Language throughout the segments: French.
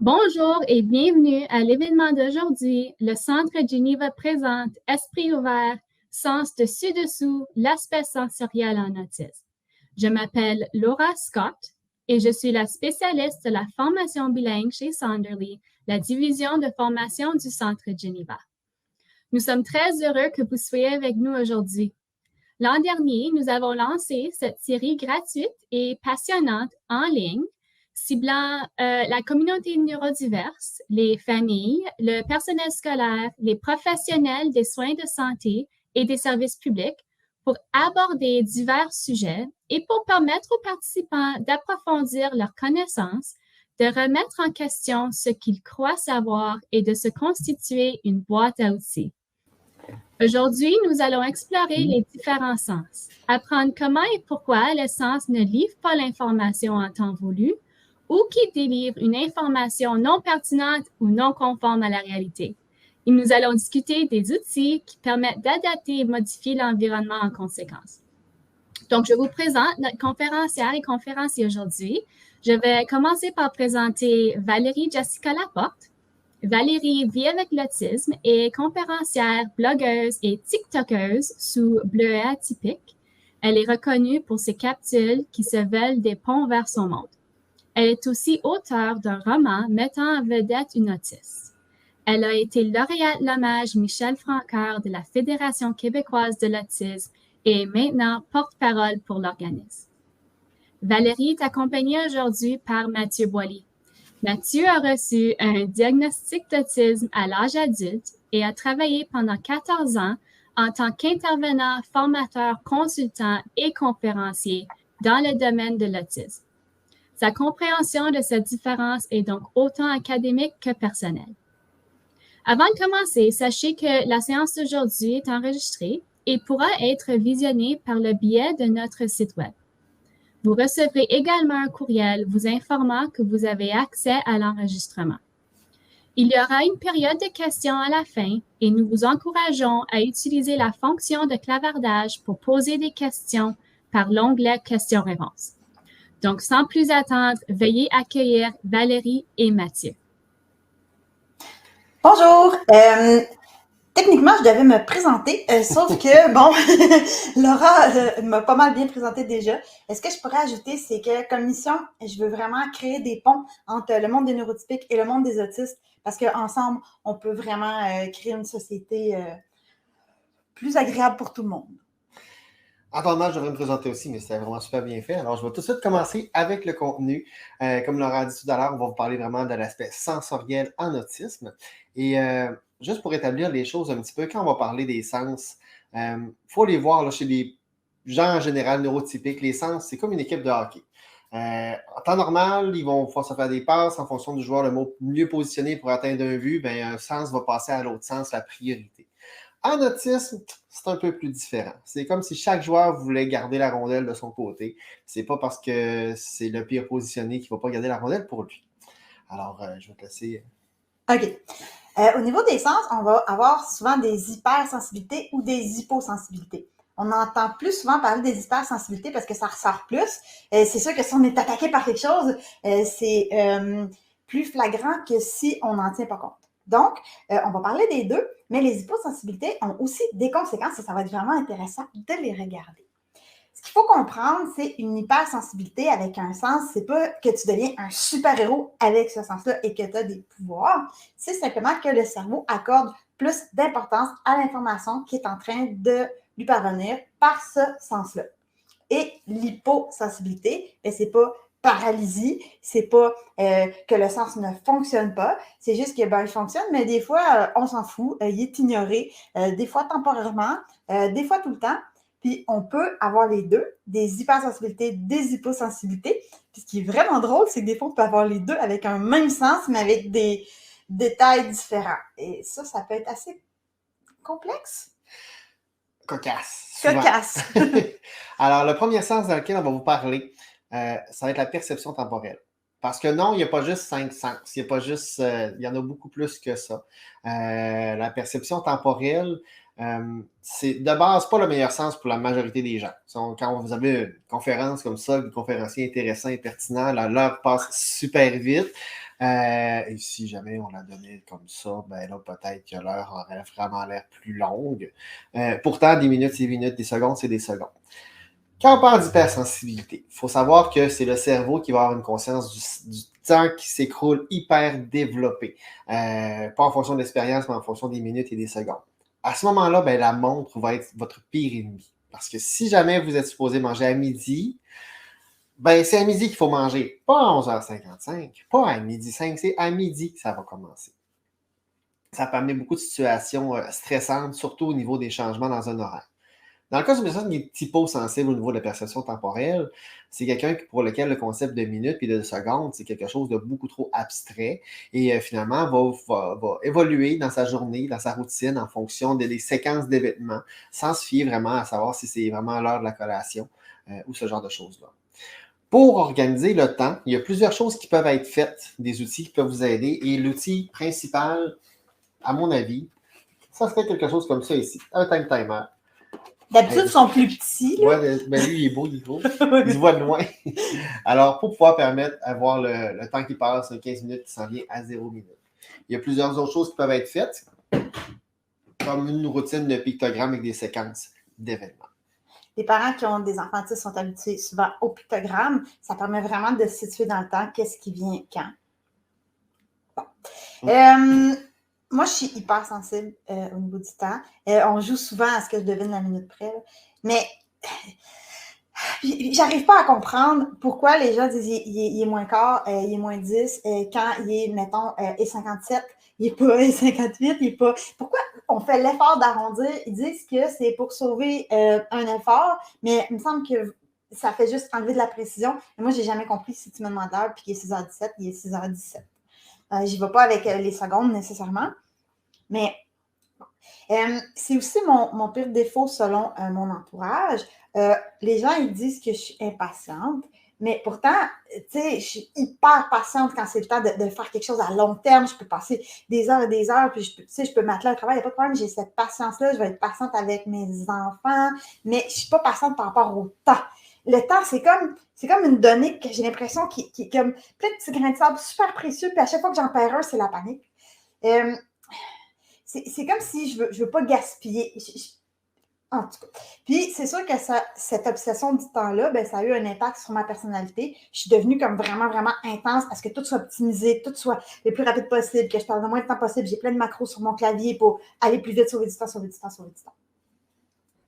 Bonjour et bienvenue à l'événement d'aujourd'hui. Le Centre Geneva présente Esprit ouvert, sens dessus-dessous, l'aspect sensoriel en autisme. Je m'appelle Laura Scott et je suis la spécialiste de la formation bilingue chez Sonderly, la division de formation du Centre Geneva. Nous sommes très heureux que vous soyez avec nous aujourd'hui. L'an dernier, nous avons lancé cette série gratuite et passionnante en ligne ciblant la communauté neurodiverse, les familles, le personnel scolaire, les professionnels des soins de santé et des services publics pour aborder divers sujets et pour permettre aux participants d'approfondir leurs connaissances, de remettre en question ce qu'ils croient savoir et de se constituer une boîte à outils. Aujourd'hui, nous allons explorer les différents sens, apprendre comment et pourquoi le sens ne livre pas l'information en temps voulu ou qui délivre une information non pertinente ou non conforme à la réalité. Et nous allons discuter des outils qui permettent d'adapter et modifier l'environnement en conséquence. Donc, je vous présente notre conférencière et conférencier aujourd'hui. Je vais commencer par présenter Valérie Jessica Laporte. Valérie vit avec l'autisme et est conférencière, blogueuse et TikTokeuse sous Bleuet Atypique. Elle est reconnue pour ses capsules qui se veulent des ponts vers son monde. Elle est aussi auteure d'un roman mettant en vedette une autiste. Elle a été lauréate l'hommage Michel Francoeur de la Fédération québécoise de l'autisme et est maintenant porte-parole pour l'organisme. Valérie est accompagnée aujourd'hui par Mathieu Boily. Mathieu a reçu un diagnostic d'autisme à l'âge adulte et a travaillé pendant 14 ans en tant qu'intervenant, formateur, consultant et conférencier dans le domaine de l'autisme. Sa compréhension de cette différence est donc autant académique que personnelle. Avant de commencer, sachez que la séance d'aujourd'hui est enregistrée et pourra être visionnée par le biais de notre site Web. Vous recevrez également un courriel vous informant que vous avez accès à l'enregistrement. Il y aura une période de questions à la fin et nous vous encourageons à utiliser la fonction de clavardage pour poser des questions par l'onglet questions-réponses. Donc, sans plus attendre, veuillez accueillir Valérie et Mathieu. Bonjour! Techniquement, je devais me présenter, sauf que, bon, Laura m'a pas mal bien présenté déjà. Ce que je pourrais ajouter, c'est que comme mission, je veux vraiment créer des ponts entre le monde des neurotypiques et le monde des autistes, parce qu'ensemble, on peut vraiment créer une société plus agréable pour tout le monde. Attends, je devrais me présenter aussi, mais c'était vraiment super bien fait. Alors, je vais tout de suite commencer avec le contenu. Comme Laura a dit tout à l'heure, on va vous parler vraiment de l'aspect sensoriel en autisme. Et juste pour établir les choses un petit peu, quand on va parler des sens, faut les voir là, chez les gens en général neurotypiques. Les sens, c'est comme une équipe de hockey. En temps normal, ils vont pouvoir se faire des passes en fonction du joueur le mieux positionné pour atteindre un but. Un sens va passer à l'autre sens, la priorité. En autisme, c'est un peu plus différent. C'est comme si chaque joueur voulait garder la rondelle de son côté. C'est pas parce que c'est le pire positionné qu'il ne va pas garder la rondelle pour lui. Alors, je vais te laisser. OK. Au niveau des sens, on va avoir souvent des hypersensibilités ou des hyposensibilités. On entend plus souvent parler des hypersensibilités parce que ça ressort plus. C'est sûr que si on est attaqué par quelque chose, c'est plus flagrant que si on n'en tient pas compte. Donc, on va parler des deux, mais les hyposensibilités ont aussi des conséquences et ça va être vraiment intéressant de les regarder. Ce qu'il faut comprendre, c'est une hypersensibilité avec un sens, c'est pas que tu deviens un super-héros avec ce sens-là et que tu as des pouvoirs, c'est simplement que le cerveau accorde plus d'importance à l'information qui est en train de lui parvenir par ce sens-là. Et l'hyposensibilité, c'est pas paralysie, c'est pas que le sens ne fonctionne pas, c'est juste que il fonctionne, mais des fois, on s'en fout, il est ignoré, des fois temporairement, des fois tout le temps. Puis on peut avoir les deux, des hypersensibilités, des hyposensibilités. Puis ce qui est vraiment drôle, c'est que des fois, on peut avoir les deux avec un même sens, mais avec des détails différents. Et ça peut être assez complexe. Cocasse. Cocasse. Alors, le premier sens dans lequel on va vous parler, ça va être la perception temporelle. Parce que non, il n'y a pas juste 5 sens. Il y en a beaucoup plus que ça. La perception temporelle, c'est de base pas le meilleur sens pour la majorité des gens. Quand vous avez une conférence comme ça, des conférenciers intéressants et pertinents, l'heure passe super vite. Et si jamais on la donnait comme ça, ben là, peut-être que l'heure aurait vraiment l'air plus longue. Pourtant, des minutes, c'est des minutes, des secondes, c'est des secondes. Quand on parle d'hypersensibilité, il faut savoir que c'est le cerveau qui va avoir une conscience du temps qui s'écroule hyper développé. Pas en fonction de l'expérience, mais en fonction des minutes et des secondes. À ce moment-là, ben, la montre va être votre pire ennemi. Parce que si jamais vous êtes supposé manger à midi, ben, c'est à midi qu'il faut manger. Pas à 11h55, pas à midi 5, c'est à midi que ça va commencer. Ça peut amener beaucoup de situations stressantes, surtout au niveau des changements dans un horaire. Dans le cas d'une personne qui est hyposensible au niveau de la perception temporelle, c'est quelqu'un pour lequel le concept de minute et de seconde, c'est quelque chose de beaucoup trop abstrait et finalement va évoluer dans sa journée, dans sa routine en fonction des séquences d'événements, sans se fier vraiment à savoir si c'est vraiment l'heure de la collation ou ce genre de choses-là. Pour organiser le temps, il y a plusieurs choses qui peuvent être faites, des outils qui peuvent vous aider et l'outil principal, à mon avis, ça serait quelque chose comme ça ici, un time timer. D'habitude, ils sont plus petits. Là. Ouais, ben lui, il est beau, il est beau. Il se voit de loin. Alors, pour pouvoir permettre d'avoir le temps qui passe, 15 minutes qui s'en vient à 0 minutes. Il y a plusieurs autres choses qui peuvent être faites, comme une routine de pictogrammes avec des séquences d'événements. Les parents qui ont des enfants autistes sont habitués souvent au pictogramme. Ça permet vraiment de se situer dans le temps, qu'est-ce qui vient quand. Bon. Moi, je suis hyper sensible au niveau du temps. On joue souvent à ce que je devine la minute près. Là. Mais j'arrive pas à comprendre pourquoi les gens disent il est moins quart, il est moins 10, quand il est, mettons, et 57, il n'est pas et 58, il est pas. Pourquoi on fait l'effort d'arrondir? Ils disent que c'est pour sauver un effort, mais il me semble que ça fait juste enlever de la précision. Et moi, j'ai jamais compris si tu me demandes l'heure puis qu'il est 6h17, il est 6h17. J'y vais pas avec les secondes nécessairement. Mais c'est aussi mon pire défaut selon mon entourage. Les gens, ils disent que je suis impatiente, mais pourtant, tu sais, je suis hyper patiente quand c'est le temps de faire quelque chose à long terme. Je peux passer des heures et des heures, puis je peux m'atteler au travail, il n'y a pas de problème, j'ai cette patience-là, je vais être patiente avec mes enfants, mais je ne suis pas patiente par rapport au temps. Le temps, c'est comme une donnée que j'ai l'impression qui est comme plein de petits grains de sable super précieux, puis à chaque fois que j'en perds un, c'est la panique. C'est comme si je veux pas gaspiller. En tout cas. Puis, c'est sûr que cette obsession du temps-là, ben, ça a eu un impact sur ma personnalité. Je suis devenue comme vraiment, vraiment intense parce que tout soit optimisé, tout soit le plus rapide possible, que je parle le moins de temps possible. J'ai plein de macros sur mon clavier pour aller plus vite, sauver du temps, sauver du temps, sauver du temps.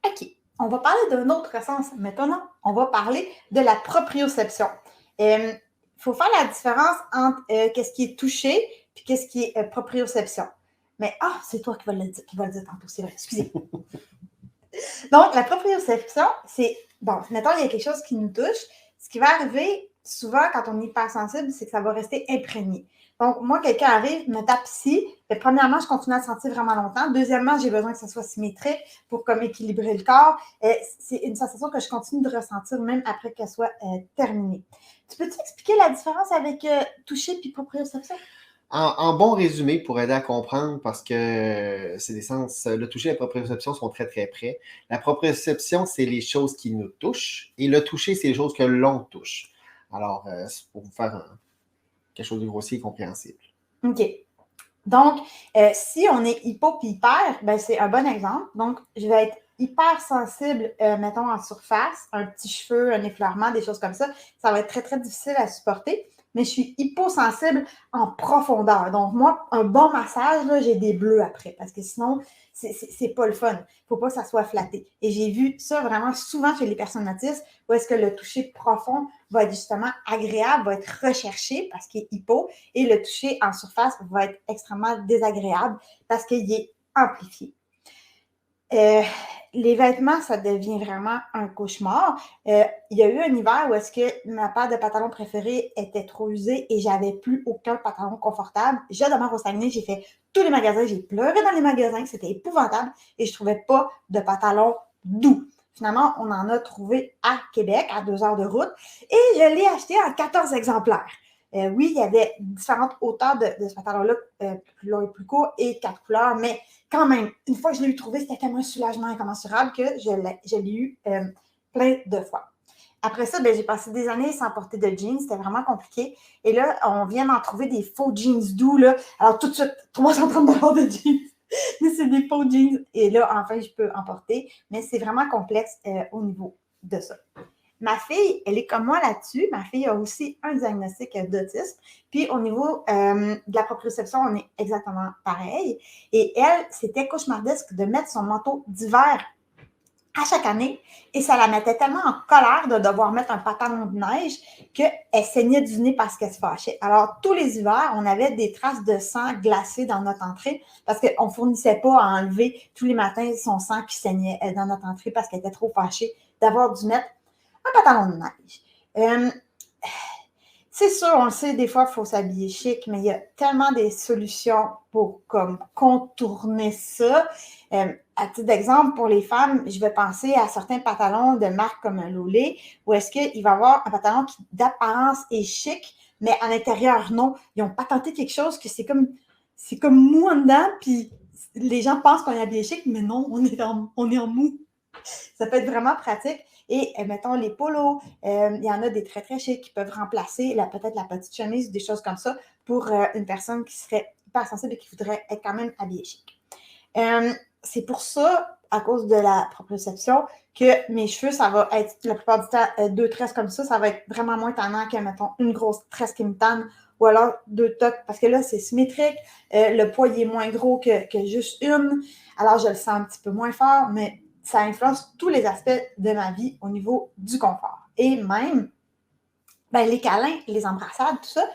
OK. On va parler d'un autre sens maintenant. On va parler de la proprioception. Il faut faire la différence entre qu'est-ce qui est touché et qu'est-ce qui est proprioception. Mais, c'est toi qui vas le dire tantôt, c'est vrai, excusez. Donc, la proprioception, c'est, bon, mettons, il y a quelque chose qui nous touche. Ce qui va arriver souvent quand on est hypersensible, c'est que ça va rester imprégné. Donc, moi, quelqu'un arrive, me tape ici. Premièrement, je continue à sentir vraiment longtemps. Deuxièmement, j'ai besoin que ça soit symétrique pour comme équilibrer le corps. C'est une sensation que je continue de ressentir même après qu'elle soit terminée. Tu peux-tu expliquer la différence avec toucher et proprioception? En bon résumé, pour aider à comprendre, parce que c'est des sens, le toucher et la proprioception sont très, très près. La proprioception, c'est les choses qui nous touchent, et le toucher, c'est les choses que l'on touche. Alors, c'est pour vous faire quelque chose de grossier et compréhensible. OK. Donc, si on est hypo puis hyper, ben c'est un bon exemple. Donc, je vais être hyper sensible, mettons, en surface, un petit cheveu, un effleurement, des choses comme ça. Ça va être très, très difficile à supporter. Mais je suis hyposensible en profondeur. Donc, moi, un bon massage, là, j'ai des bleus après. Parce que sinon, c'est pas le fun. Il ne faut pas que ça soit flatté. Et j'ai vu ça vraiment souvent chez les personnes autistes, où est-ce que le toucher profond va être justement agréable, va être recherché parce qu'il est hypo, et le toucher en surface va être extrêmement désagréable parce qu'il est amplifié. Les vêtements, ça devient vraiment un cauchemar. Il y a eu un hiver où est-ce que ma paire de pantalons préférés était trop usée et j'avais plus aucun pantalon confortable. Je demeure au Saguenay, j'ai fait tous les magasins, j'ai pleuré dans les magasins, c'était épouvantable et je ne trouvais pas de pantalon doux. Finalement, on en a trouvé à Québec, à 2 heures de route, et je l'ai acheté en 14 exemplaires. Oui, il y avait différentes hauteurs de ce pantalon-là, plus long et plus court, et 4 couleurs, mais quand même, une fois que je l'ai eu trouvé, c'était tellement un soulagement incommensurable que je l'ai eu plein de fois. Après ça, ben, j'ai passé des années sans porter de jeans. C'était vraiment compliqué. Et là, on vient d'en trouver des faux jeans doux. Là. Alors, tout de suite, 330 $ de jeans. Mais c'est des faux jeans. Et là, enfin, je peux en porter. Mais c'est vraiment complexe au niveau de ça. Ma fille, elle est comme moi là-dessus. Ma fille a aussi un diagnostic d'autisme. Puis, au niveau de la proprioception, on est exactement pareil. Et elle, c'était cauchemardesque de mettre son manteau d'hiver à chaque année, et ça la mettait tellement en colère de devoir mettre un pantalon de neige qu'elle saignait du nez parce qu'elle se fâchait. Alors, tous les hivers, on avait des traces de sang glacé dans notre entrée parce qu'on ne fournissait pas à enlever tous les matins son sang qui saignait dans notre entrée parce qu'elle était trop fâchée d'avoir dû mettre un pantalon de neige. C'est sûr, on le sait, des fois, il faut s'habiller chic, mais il y a tellement des solutions pour comme contourner ça. À titre d'exemple, pour les femmes, je vais penser à certains pantalons de marque comme un Lolé, où est-ce qu'il va y avoir un pantalon qui, d'apparence, est chic, mais à l'intérieur, non. Ils ont patenté quelque chose que c'est comme mou en dedans, puis les gens pensent qu'on est habillé chic, mais non, on est en mou. Ça peut être vraiment pratique. Et mettons les polos, il y en a des très, très chics qui peuvent remplacer peut-être la petite chemise, des choses comme ça, pour une personne qui serait hyper sensible et qui voudrait être quand même habillée chic. C'est pour ça, à cause de la proprioception, que mes cheveux, ça va être la plupart du temps 2 tresses comme ça va être vraiment moins tannant que, mettons, une grosse tresse qui me tanne, ou alors 2 toques, parce que là, c'est symétrique, le poids il est moins gros que juste une, alors je le sens un petit peu moins fort, mais ça influence tous les aspects de ma vie au niveau du confort. Et même, ben, les câlins, les embrassades, tout ça,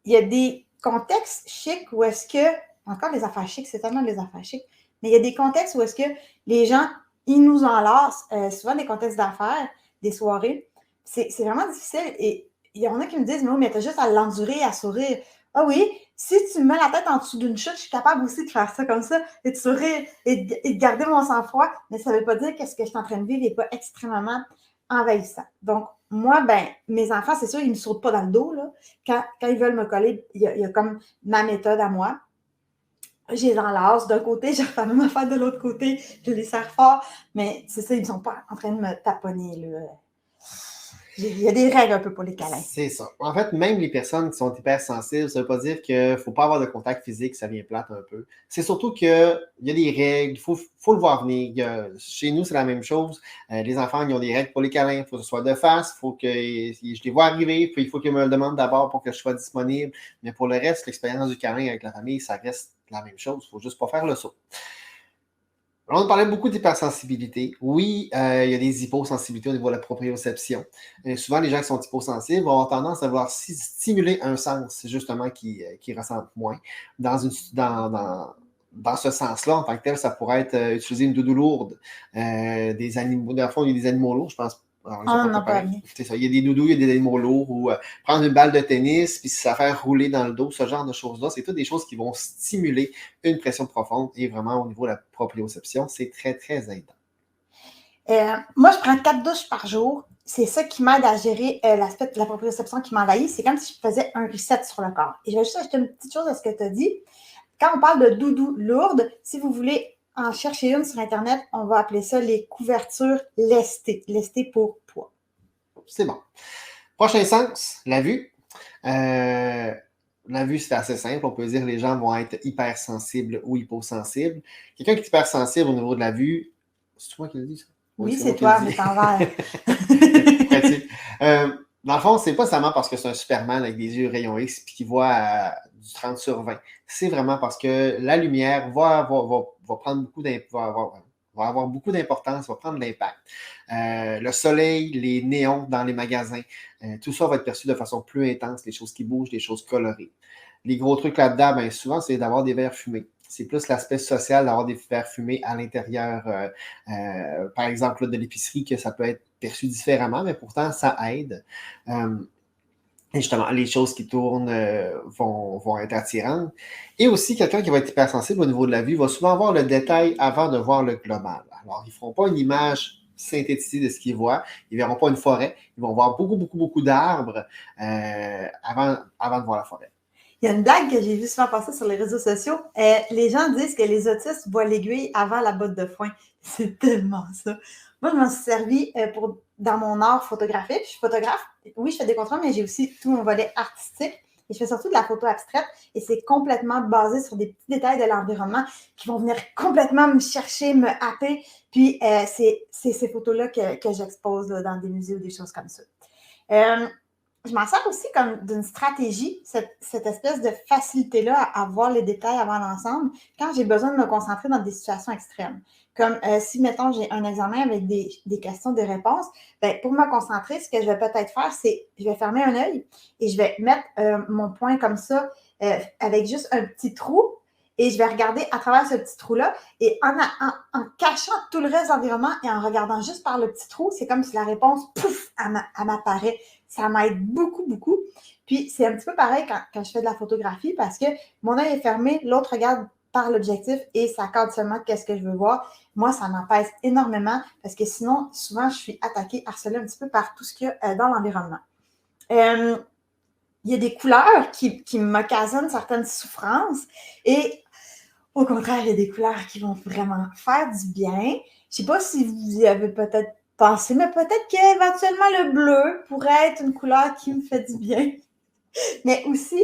il y a des contextes chics où est-ce que, encore les affaires chics, c'est tellement les affaires chics, mais il y a des contextes où est-ce que les gens, ils nous enlacent, souvent des contextes d'affaires, des soirées, c'est vraiment difficile. Et il y en a qui me disent, mais oui, mais t'as juste à l'endurer, à sourire. Ah oui, si tu me mets la tête en dessous d'une chute, je suis capable aussi de faire ça comme ça, et de sourire, et de garder mon sang-froid, mais ça ne veut pas dire que ce que je suis en train de vivre n'est pas extrêmement envahissant. Donc, moi, ben, mes enfants, c'est sûr, ils ne me sautent pas dans le dos, là. Quand ils veulent me coller, il y a comme ma méthode à moi. Je les enlace d'un côté, je refais la même affaire de l'autre côté, je les serre fort, mais c'est ça, ils ne sont pas en train de me taponner, là. Il y a des règles un peu pour les câlins. C'est ça. En fait, même les personnes qui sont hypersensibles, ça ne veut pas dire qu'il ne faut pas avoir de contact physique, ça vient plate un peu. C'est surtout qu'il y a des règles, il faut le voir venir. Chez nous, c'est la même chose. Les enfants, ils ont des règles pour les câlins. Il faut que ce soit de face, il faut que je les vois arriver, puis il faut qu'ils me le demandent d'abord pour que je sois disponible. Mais pour le reste, l'expérience du câlin avec la famille, ça reste la même chose. Il ne faut juste pas faire le saut. On parlait beaucoup d'hypersensibilité. Oui, il y a des hyposensibilités au niveau de la proprioception. Souvent, les gens qui sont hyposensibles vont avoir tendance à vouloir stimuler un sens, justement, qui ressentent moins. Dans ce sens-là, en tant que tel, ça pourrait être utiliser une doudou lourde. Des animaux, dans le fond, il y a des animaux lourds, je pense. C'est ça. Il y a des doudous, il y a des animaux lourds, ou prendre une balle de tennis, puis ça faire rouler dans le dos, ce genre de choses-là. C'est toutes des choses qui vont stimuler une pression profonde et vraiment au niveau de la proprioception, c'est très, très aidant. Moi, je prends 4 douches par jour. C'est ça qui m'aide à gérer l'aspect de la proprioception qui m'envahit. C'est comme si je faisais un reset sur le corps. Et je vais juste ajouter une petite chose à ce que tu as dit. Quand on parle de doudou lourde, si vous voulez en chercher une sur Internet, on va appeler ça les couvertures lestées. Lestées pour poids. C'est bon. Prochain sens, la vue. La vue, c'est assez simple. On peut dire que les gens vont être hypersensibles ou hyposensibles. Quelqu'un qui est hypersensible au niveau de la vue, c'est toi qui le dis ça? Oui, c'est toi, mais c'est en vert. Dans le fond, c'est pas seulement parce que c'est un Superman avec des yeux rayons X et qui voit du 30/20. C'est vraiment parce que la lumière va prendre beaucoup va avoir beaucoup d'importance, va prendre de l'impact. Le soleil, les néons dans les magasins, tout ça va être perçu de façon plus intense, les choses qui bougent, les choses colorées. Les gros trucs là-dedans, bien souvent, c'est d'avoir des verres fumés. C'est plus l'aspect social d'avoir des verres fumés à l'intérieur, par exemple, là, de l'épicerie, que ça peut être perçu différemment, mais pourtant, ça aide. Et justement, les choses qui tournent vont être attirantes. Et aussi, quelqu'un qui va être hypersensible au niveau de la vue va souvent voir le détail avant de voir le global. Alors, ils ne feront pas une image synthétisée de ce qu'ils voient. Ils ne verront pas une forêt. Ils vont voir beaucoup d'arbres avant de voir la forêt. Il y a une blague que j'ai vue souvent passer sur les réseaux sociaux. Les gens disent que les autistes voient l'aiguille avant la botte de foin. C'est tellement ça. Moi, je m'en suis servi pour dans mon art photographique. Je suis photographe. Oui, je fais des contrats, mais j'ai aussi tout mon volet artistique. Et je fais surtout de la photo abstraite. Et c'est complètement basé sur des petits détails de l'environnement qui vont venir complètement me chercher, me happer. Puis, c'est ces photos-là que j'expose là, dans des musées ou des choses comme ça. Je m'en sers aussi comme d'une stratégie, cette espèce de facilité-là à voir les détails avant l'ensemble, quand j'ai besoin de me concentrer dans des situations extrêmes. Comme si, mettons, j'ai un examen avec des questions, des réponses, bien, pour me concentrer, ce que je vais peut-être faire, c'est je vais fermer un œil et je vais mettre mon poing comme ça avec juste un petit trou et je vais regarder à travers ce petit trou-là et en cachant tout le reste de l'environnement et en regardant juste par le petit trou, c'est comme si la réponse, pouf, elle m'apparaît. Ça m'aide beaucoup, beaucoup. Puis, c'est un petit peu pareil quand je fais de la photographie parce que mon œil est fermé, l'autre regarde par l'objectif et ça cadre seulement qu'est-ce que je veux voir. Moi, ça m'apaise énormément parce que sinon, souvent, je suis attaquée, harcelée un petit peu par tout ce qu'il y a dans l'environnement. Il y a des couleurs qui m'occasionnent certaines souffrances et au contraire, il y a des couleurs qui vont vraiment faire du bien. Je ne sais pas si vous y avez peut-être pensé, mais peut-être qu'éventuellement le bleu pourrait être une couleur qui me fait du bien. Mais aussi,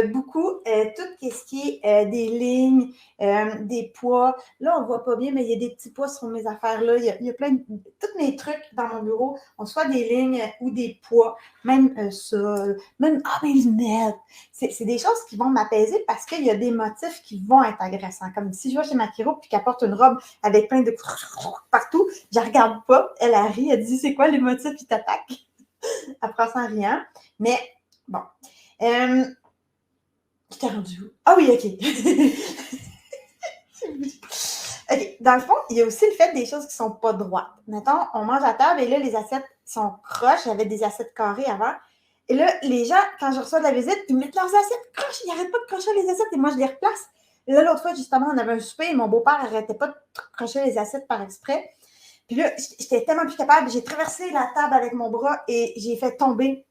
beaucoup, tout ce qui est des lignes, des poids. Là, on ne voit pas bien, mais il y a des petits poids sur mes affaires-là. Il y a plein de... Tous mes trucs dans mon bureau, on soit des lignes ou des poids. Même ça, même mes lunettes. C'est des choses qui vont m'apaiser parce qu'il y a des motifs qui vont être agressants. Comme si je vais chez ma chiro et qu'elle porte une robe avec plein de... partout, je ne regarde pas. Elle rit, elle dit « C'est quoi les motifs qui t'attaquent? » Après ça, en riant. Mais bon... je t'ai rendu où? Ah oui, OK. OK. Dans le fond, il y a aussi le fait des choses qui ne sont pas droites. Mettons, on mange à table et là, les assiettes sont croches. J'avais des assiettes carrées avant. Et là, les gens, quand je reçois de la visite, ils mettent leurs assiettes croches. Ils n'arrêtent pas de crocher les assiettes et moi, je les replace. Et là, l'autre fois, justement, on avait un souper et mon beau-père n'arrêtait pas de crocher les assiettes par exprès. Puis là, j'étais tellement plus capable. J'ai traversé la table avec mon bras et j'ai fait tomber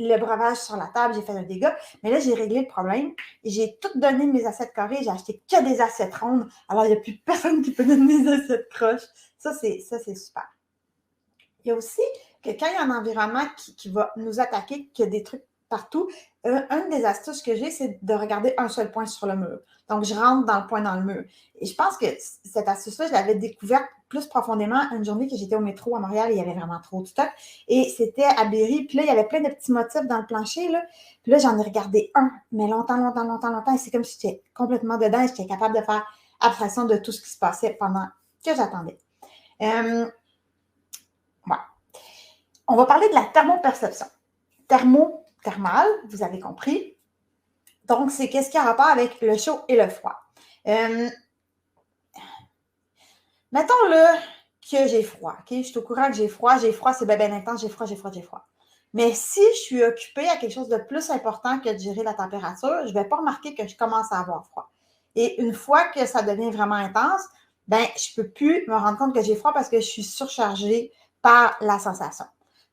le breuvage sur la table, j'ai fait un dégât. Mais là, j'ai réglé le problème. J'ai tout donné de mes assiettes carrées. J'ai acheté que des assiettes rondes. Alors, il n'y a plus personne qui peut donner des assiettes croches. Ça, c'est super. Il y a aussi que quand il y a un environnement qui va nous attaquer, qu'il y a des trucs partout, une des astuces que j'ai, c'est de regarder un seul point sur le mur. Donc, je rentre dans le point dans le mur. Et je pense que cette astuce-là, je l'avais découverte plus profondément une journée que j'étais au métro à Montréal. Il y avait vraiment trop de stock. Et c'était à Berry. Puis là, il y avait plein de petits motifs dans le plancher. Là. Puis là, j'en ai regardé un, mais longtemps. Et c'est comme si j'étais complètement dedans et j'étais capable de faire abstraction de tout ce qui se passait pendant que j'attendais. Voilà. On va parler de la thermoperception. Thermal, vous avez compris. Donc, c'est qu'est-ce qui a rapport avec le chaud et le froid. Mettons-le que j'ai froid. Okay? Je suis au courant que j'ai froid, c'est bien intense, j'ai froid. Mais si je suis occupée à quelque chose de plus important que de gérer la température, je ne vais pas remarquer que je commence à avoir froid. Et une fois que ça devient vraiment intense, ben, je ne peux plus me rendre compte que j'ai froid parce que je suis surchargée par la sensation.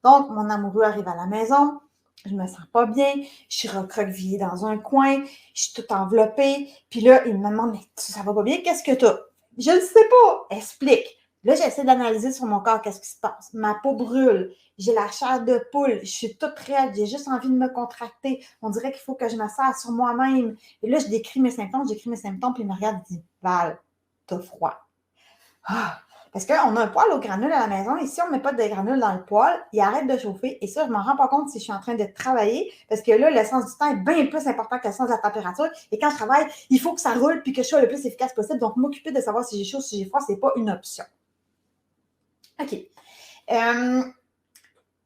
Donc, mon amoureux arrive à la maison, je me sens pas bien, je suis recroquevillée dans un coin, je suis toute enveloppée, puis là, il me demande « Mais ça va pas bien, qu'est-ce que tu as? » Je ne sais pas, explique. Là, j'essaie d'analyser sur mon corps qu'est-ce qui se passe. Ma peau brûle, j'ai la chair de poule, je suis toute raide, j'ai juste envie de me contracter. On dirait qu'il faut que je me serre sur moi-même. Et là, je décris mes symptômes, puis il me regarde et dit « Val, t'as froid. » Ah! Parce qu'on a un poêle au granule à la maison et si on ne met pas de granule dans le poêle, il arrête de chauffer. Et ça, je ne m'en rends pas compte si je suis en train de travailler parce que là, le sens du temps est bien plus important que le sens de la température. Et quand je travaille, il faut que ça roule puis que je sois le plus efficace possible. Donc, m'occuper de savoir si j'ai chaud, si j'ai froid, ce n'est pas une option. OK.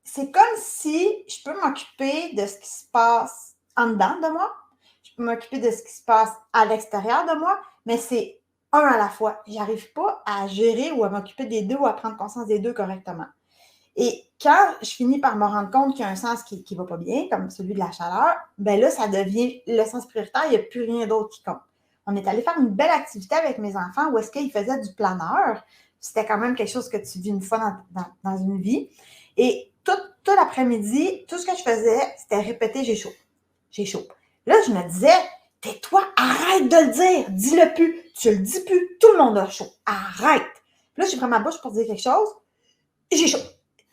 C'est comme si je peux m'occuper de ce qui se passe en dedans de moi. Je peux m'occuper de ce qui se passe à l'extérieur de moi, mais c'est un à la fois. Je n'arrive pas à gérer ou à m'occuper des deux ou à prendre conscience des deux correctement. Et quand je finis par me rendre compte qu'il y a un sens qui ne va pas bien, comme celui de la chaleur, bien là, ça devient le sens prioritaire, il n'y a plus rien d'autre qui compte. On est allé faire une belle activité avec mes enfants où est-ce qu'ils faisaient du planeur. C'était quand même quelque chose que tu vis une fois dans une vie. Et tout l'après-midi, tout ce que je faisais, c'était répéter « j'ai chaud, j'ai chaud ». Là, je me disais « tais-toi, arrête de le dire, dis-le plus, tu le dis plus, tout le monde a chaud, arrête ». Puis là, j'ai pris ma bouche pour dire quelque chose, j'ai chaud.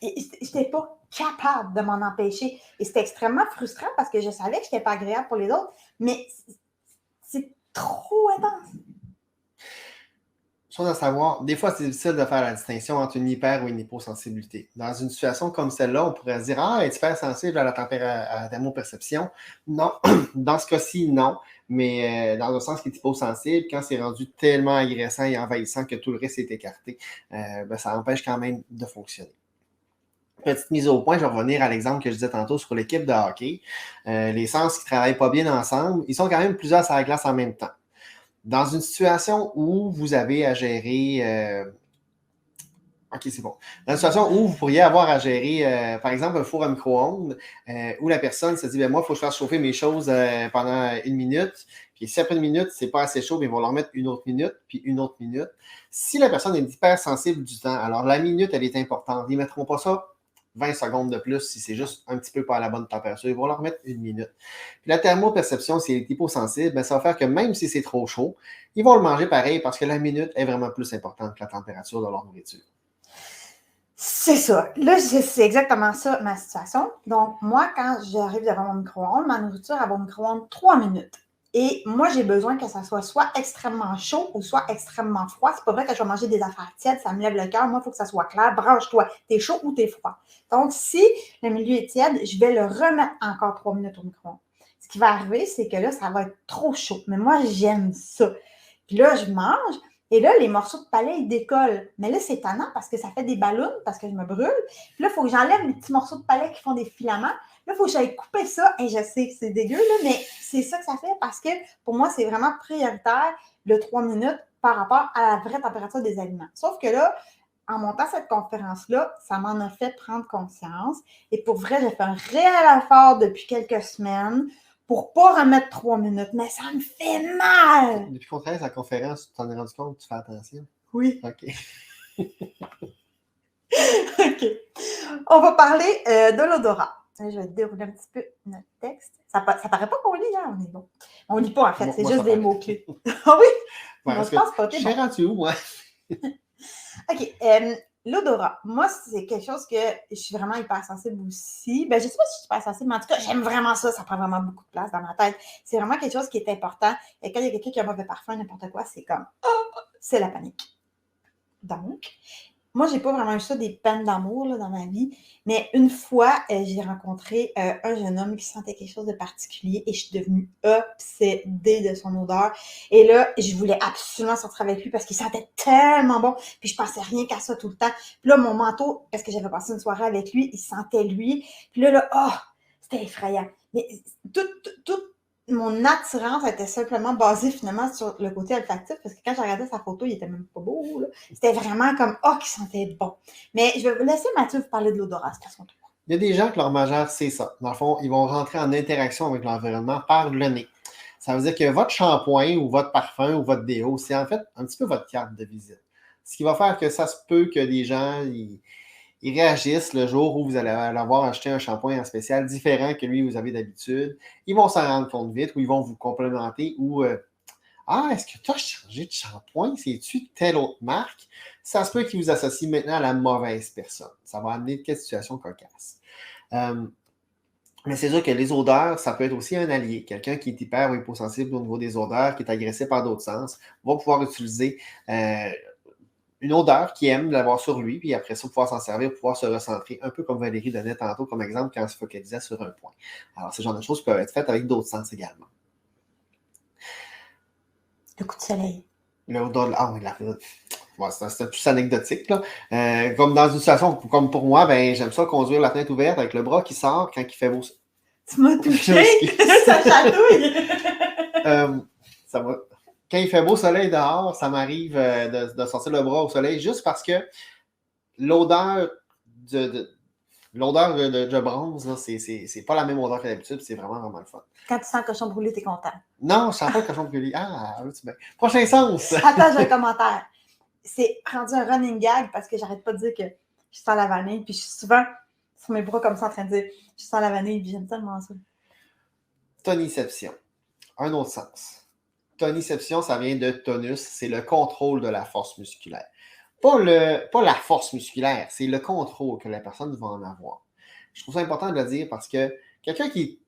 je n'étais pas capable de m'en empêcher. Et c'était extrêmement frustrant parce que je savais que je n'étais pas agréable pour les autres, mais c'est trop intense. Chose à savoir, des fois, c'est difficile de faire la distinction entre une hyper ou une hyposensibilité. Dans une situation comme celle-là, on pourrait se dire, ah, es-tu hypersensible à la thermoperception? Non. Dans ce cas-ci, non. Mais dans le sens qui est hyposensible, quand c'est rendu tellement agressant et envahissant que tout le reste est écarté, ça empêche quand même de fonctionner. Petite mise au point, je vais revenir à l'exemple que je disais tantôt sur l'équipe de hockey. Les sens qui ne travaillent pas bien ensemble, ils sont quand même plusieurs sur la glace en même temps. Dans une situation où vous avez à gérer... OK, c'est bon. Dans une situation où vous pourriez avoir à gérer, par exemple, un four à micro-ondes, où la personne se dit, moi, il faut que je fasse chauffer mes choses pendant 1 minute. Puis si après 1 minute, c'est pas assez chaud, ils vont leur mettre 1 autre minute, puis 1 autre minute. Si la personne est hypersensible du temps, alors la minute, elle est importante. Ils ne mettront pas ça 20 secondes de plus si c'est juste un petit peu pas à la bonne température. Ils vont leur mettre 1 minute. Puis la thermoperception, si elle est hyposensible, ça va faire que même si c'est trop chaud, ils vont le manger pareil parce que la minute est vraiment plus importante que la température de leur nourriture. C'est ça. Là, c'est exactement ça, ma situation. Donc, moi, quand j'arrive devant mon micro-ondes, ma nourriture, elle va au micro-ondes 3 minutes. Et moi, j'ai besoin que ça soit extrêmement chaud ou soit extrêmement froid. C'est pas vrai que je vais manger des affaires tièdes, ça me lève le cœur. Moi, il faut que ça soit clair. Branche-toi. T'es chaud ou t'es froid. Donc, si le milieu est tiède, je vais le remettre encore 3 minutes au micro-ondes. Ce qui va arriver, c'est que là, ça va être trop chaud. Mais moi, j'aime ça. Puis là, je mange. Et là, les morceaux de palais, ils décollent. Mais là, c'est étonnant parce que ça fait des ballons, parce que je me brûle. Puis là, il faut que j'enlève les petits morceaux de palais qui font des filaments. Là, il faut que j'aille couper ça. Et je sais que c'est dégueu, là, mais c'est ça que ça fait parce que pour moi, c'est vraiment prioritaire le 3 minutes par rapport à la vraie température des aliments. Sauf que là, en montant cette conférence-là, ça m'en a fait prendre conscience. Et pour vrai, j'ai fait un réel effort depuis quelques semaines pour pas remettre 3 minutes, mais ça me fait mal! Depuis qu'on travaille à la conférence, tu t'en es rendu compte, tu fais attention? Oui. OK. OK. On va parler de l'odorat. Je vais dérouler un petit peu notre texte. Ça paraît pas qu'on lit, hein? On est bon. On lit pas, en fait, c'est juste des mots-clés. Ah oui? Ouais, je pense pas, t'es bon. Je suis rendu où, moi? OK. L'odorat, moi, c'est quelque chose que je suis vraiment hypersensible aussi. Je ne sais pas si je suis hypersensible, mais en tout cas, j'aime vraiment ça. Ça prend vraiment beaucoup de place dans ma tête. C'est vraiment quelque chose qui est important. Et quand il y a quelqu'un qui a un mauvais parfum, n'importe quoi, c'est comme, c'est la panique. Donc, moi, j'ai pas vraiment eu ça, des peines d'amour là, dans ma vie. Mais une fois, j'ai rencontré un jeune homme qui sentait quelque chose de particulier et je suis devenue obsédée de son odeur. Et là, je voulais absolument sortir avec lui parce qu'il sentait tellement bon. Puis je pensais rien qu'à ça tout le temps. Puis là, mon manteau, parce que j'avais passé une soirée avec lui, il sentait lui. Puis là, c'était effrayant. Mais tout mon attirance était simplement basée finalement sur le côté olfactif parce que quand j'ai regardé sa photo, il était même pas beau. Là. C'était vraiment comme qui sentait bon. Mais je vais vous laisser Mathieu vous parler de l'odorat, c'est à son tour. Il y a des gens que leur majeur, c'est ça. Dans le fond, ils vont rentrer en interaction avec l'environnement par le nez. Ça veut dire que votre shampoing ou votre parfum ou votre déo, c'est en fait un petit peu votre carte de visite. Ce qui va faire que ça se peut que des gens ils réagissent le jour où vous allez avoir acheté un shampoing en spécial différent que lui, vous avez d'habitude. Ils vont s'en rendre compte vite ou ils vont vous complémenter ou est-ce que tu as changé de shampoing? C'est-tu telle autre marque? Ça se peut qu'ils vous associent maintenant à la mauvaise personne. Ça va amener quelques situations cocasses. Mais c'est sûr que les odeurs, ça peut être aussi un allié. Quelqu'un qui est hyper ou hyposensible au niveau des odeurs, qui est agressé par d'autres sens, va pouvoir utiliser une odeur qu'il aime l'avoir sur lui, puis après ça, pouvoir s'en servir, pouvoir se recentrer, un peu comme Valérie donnait tantôt comme exemple quand elle se focalisait sur un point. Alors, ce genre de choses peuvent être faites avec d'autres sens également. Le coup de soleil. L'odeur, c'est plus anecdotique. Là. Comme dans une situation comme pour moi, j'aime ça conduire la fenêtre ouverte avec le bras qui sort quand il fait beau. Tu m'as touché! Ça chatouille! Ça va. Quand il fait beau soleil dehors, ça m'arrive de sortir le bras au soleil juste parce que l'odeur de bronze, là, c'est pas la même odeur que d'habitude, c'est vraiment, vraiment le fun. Quand tu sens le cochon brûlé, t'es content. Non, je sens pas le cochon brûlé. Tu bien. Prochain sens! Attends, j'ai un commentaire. C'est rendu un running gag parce que j'arrête pas de dire que je sens la vanille, puis je suis souvent sur mes bras comme ça en train de dire je sens la vanille, puis j'aime tellement ça. Toniception. Un autre sens. Toniception, ça vient de tonus, c'est le contrôle de la force musculaire. pas la force musculaire, c'est le contrôle que la personne va en avoir. Je trouve ça important de le dire parce que quelqu'un qui est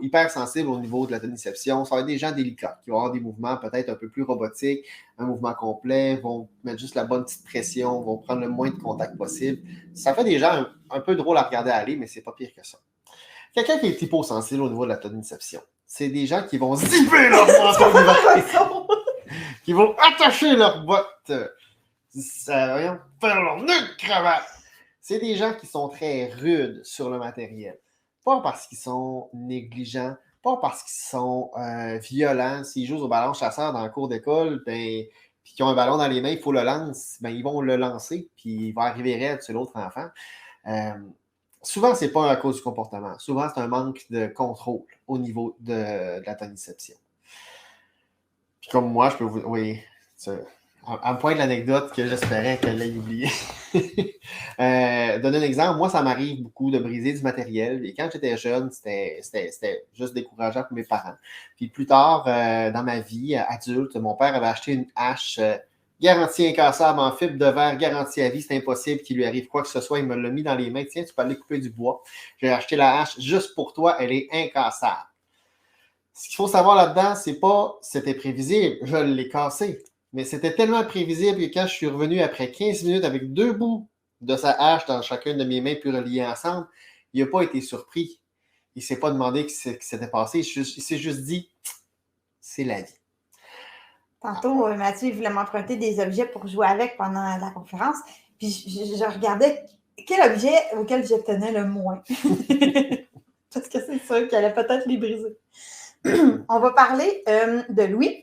hypersensible au niveau de la toniception, ça va être des gens délicats, qui vont avoir des mouvements peut-être un peu plus robotiques, un mouvement complet, vont mettre juste la bonne petite pression, vont prendre le moins de contact possible. Ça fait des gens un peu drôles à regarder aller, mais c'est pas pire que ça. Quelqu'un qui est hyposensible au niveau de la toniception, c'est des gens qui vont zipper leur manteau qui vont attacher leurs bottes, faire leur nœud de cravate. C'est des gens qui sont très rudes sur le matériel. Pas parce qu'ils sont négligents, pas parce qu'ils sont violents. S'ils jouent au ballon chasseur dans le cours d'école, puis qu'ils ont un ballon dans les mains, il faut le lancer, ils vont le lancer, puis il va arriver raide sur l'autre enfant. Souvent, ce n'est pas à cause du comportement. Souvent, c'est un manque de contrôle au niveau de la toniception. Puis comme moi, je peux vous... Oui, à me pointe l'anecdote que j'espérais qu'elle ait oubliée. Donner un exemple, moi, ça m'arrive beaucoup de briser du matériel. Et quand j'étais jeune, c'était juste décourageant pour mes parents. Puis plus tard, dans ma vie adulte, mon père avait acheté une hache garantie incassable en fibre de verre, garantie à vie. C'est impossible qu'il lui arrive quoi que ce soit. Il me l'a mis dans les mains. Tiens, tu peux aller couper du bois. J'ai acheté la hache juste pour toi. Elle est incassable. Ce qu'il faut savoir là-dedans, c'est pas c'était prévisible. Je l'ai cassé. Mais c'était tellement prévisible que quand je suis revenu après 15 minutes avec 2 bouts de sa hache dans chacune de mes mains puis reliés ensemble, il n'a pas été surpris. Il ne s'est pas demandé ce qui s'était passé. Il s'est juste dit, c'est la vie. Tantôt, Mathieu, il voulait m'emprunter des objets pour jouer avec pendant la conférence. Puis je regardais quel objet auquel je tenais le moins. Parce que c'est sûr qu'il allait peut-être les briser. On va parler de Louis.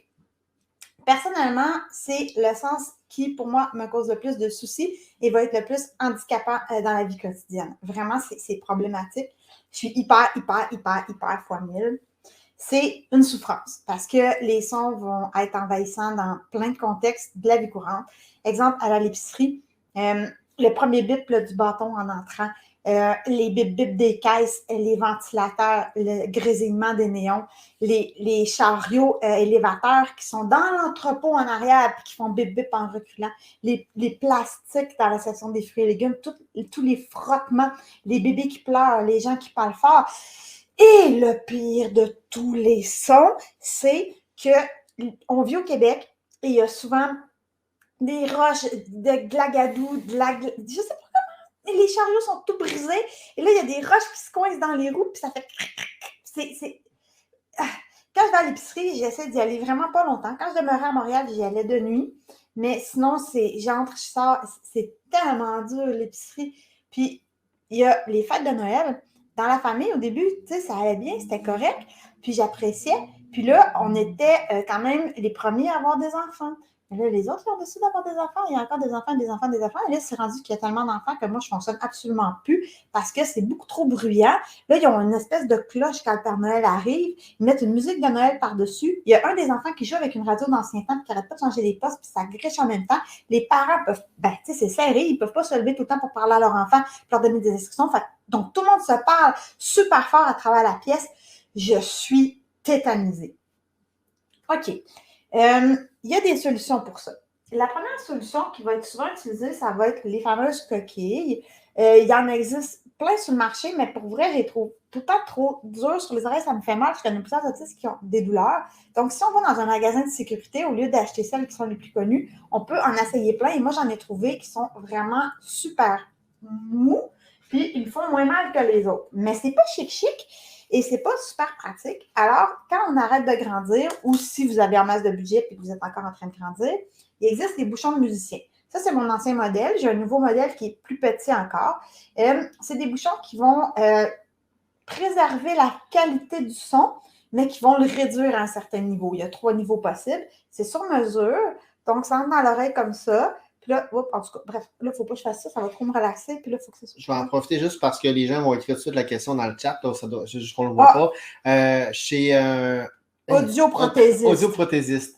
Personnellement, c'est le sens qui, pour moi, me cause le plus de soucis et va être le plus handicapant dans la vie quotidienne. Vraiment, c'est problématique. Je suis hyper fois 1000. C'est une souffrance parce que les sons vont être envahissants dans plein de contextes de la vie courante. Exemple, à l'épicerie, le premier bip là, du bâton en entrant, les bip-bip des caisses, les ventilateurs, le grésillement des néons, les chariots élévateurs qui sont dans l'entrepôt en arrière et qui font bip-bip en reculant, les plastiques dans la section des fruits et légumes, tous les frottements, les bébés qui pleurent, les gens qui parlent fort. Et le pire de tous les sons, c'est qu'on vit au Québec et il y a souvent des roches, de glagadou, je sais pas comment, les chariots sont tout brisés et là, il y a des roches qui se coincent dans les roues puis ça fait... Quand je vais à l'épicerie, j'essaie d'y aller vraiment pas longtemps. Quand je demeurais à Montréal, j'y allais de nuit. Mais sinon, j'entre, je sors, c'est tellement dur l'épicerie. Puis, il y a les fêtes de Noël. Dans la famille, au début, tu sais, ça allait bien, c'était correct. Puis, j'appréciais. Puis là, on était quand même les premiers à avoir des enfants. Mais là, les autres, ils ont décidé d'avoir des enfants. Il y a encore des enfants, des enfants, des enfants. Et là, c'est rendu qu'il y a tellement d'enfants que moi, je ne fonctionne absolument plus parce que c'est beaucoup trop bruyant. Là, ils ont une espèce de cloche quand le Père Noël arrive. Ils mettent une musique de Noël par-dessus. Il y a un des enfants qui joue avec une radio d'ancien temps qui n'arrête pas de changer les postes, puis ça griche en même temps. Les parents peuvent, tu sais, c'est serré, ils ne peuvent pas se lever tout le temps pour parler à leur enfant, leur donner des instructions. Donc, tout le monde se parle super fort à travers la pièce. Je suis tétanisée. OK. Il y a des solutions pour ça. La première solution qui va être souvent utilisée, ça va être les fameuses coquilles. Il y en existe plein sur le marché, mais pour vrai, je les trouve tout le temps trop dures sur les oreilles. Ça me fait mal. Je connais plusieurs autistes qui ont des douleurs. Donc, si on va dans un magasin de sécurité, au lieu d'acheter celles qui sont les plus connues, on peut en essayer plein. Et moi, j'en ai trouvé qui sont vraiment super mous. Puis, ils font moins mal que les autres. Mais c'est pas chic. Et c'est pas super pratique. Alors, quand on arrête de grandir, ou si vous avez en masse de budget et que vous êtes encore en train de grandir, il existe des bouchons de musiciens. Ça, c'est mon ancien modèle. J'ai un nouveau modèle qui est plus petit encore. C'est des bouchons qui vont préserver la qualité du son, mais qui vont le réduire à un certain niveau. Il y a 3 niveaux possibles. C'est sur mesure. Donc, ça entre dans l'oreille comme ça. Puis là, en tout cas, bref, là, il ne faut pas que je fasse ça, ça va trop me relaxer. Puis là, il faut que ça soit. Je vais en profiter juste parce que les gens vont écrire tout de suite la question dans le chat. Là, juste qu'on ne le voit pas. Chez Audioprothésiste. Audioprothésiste,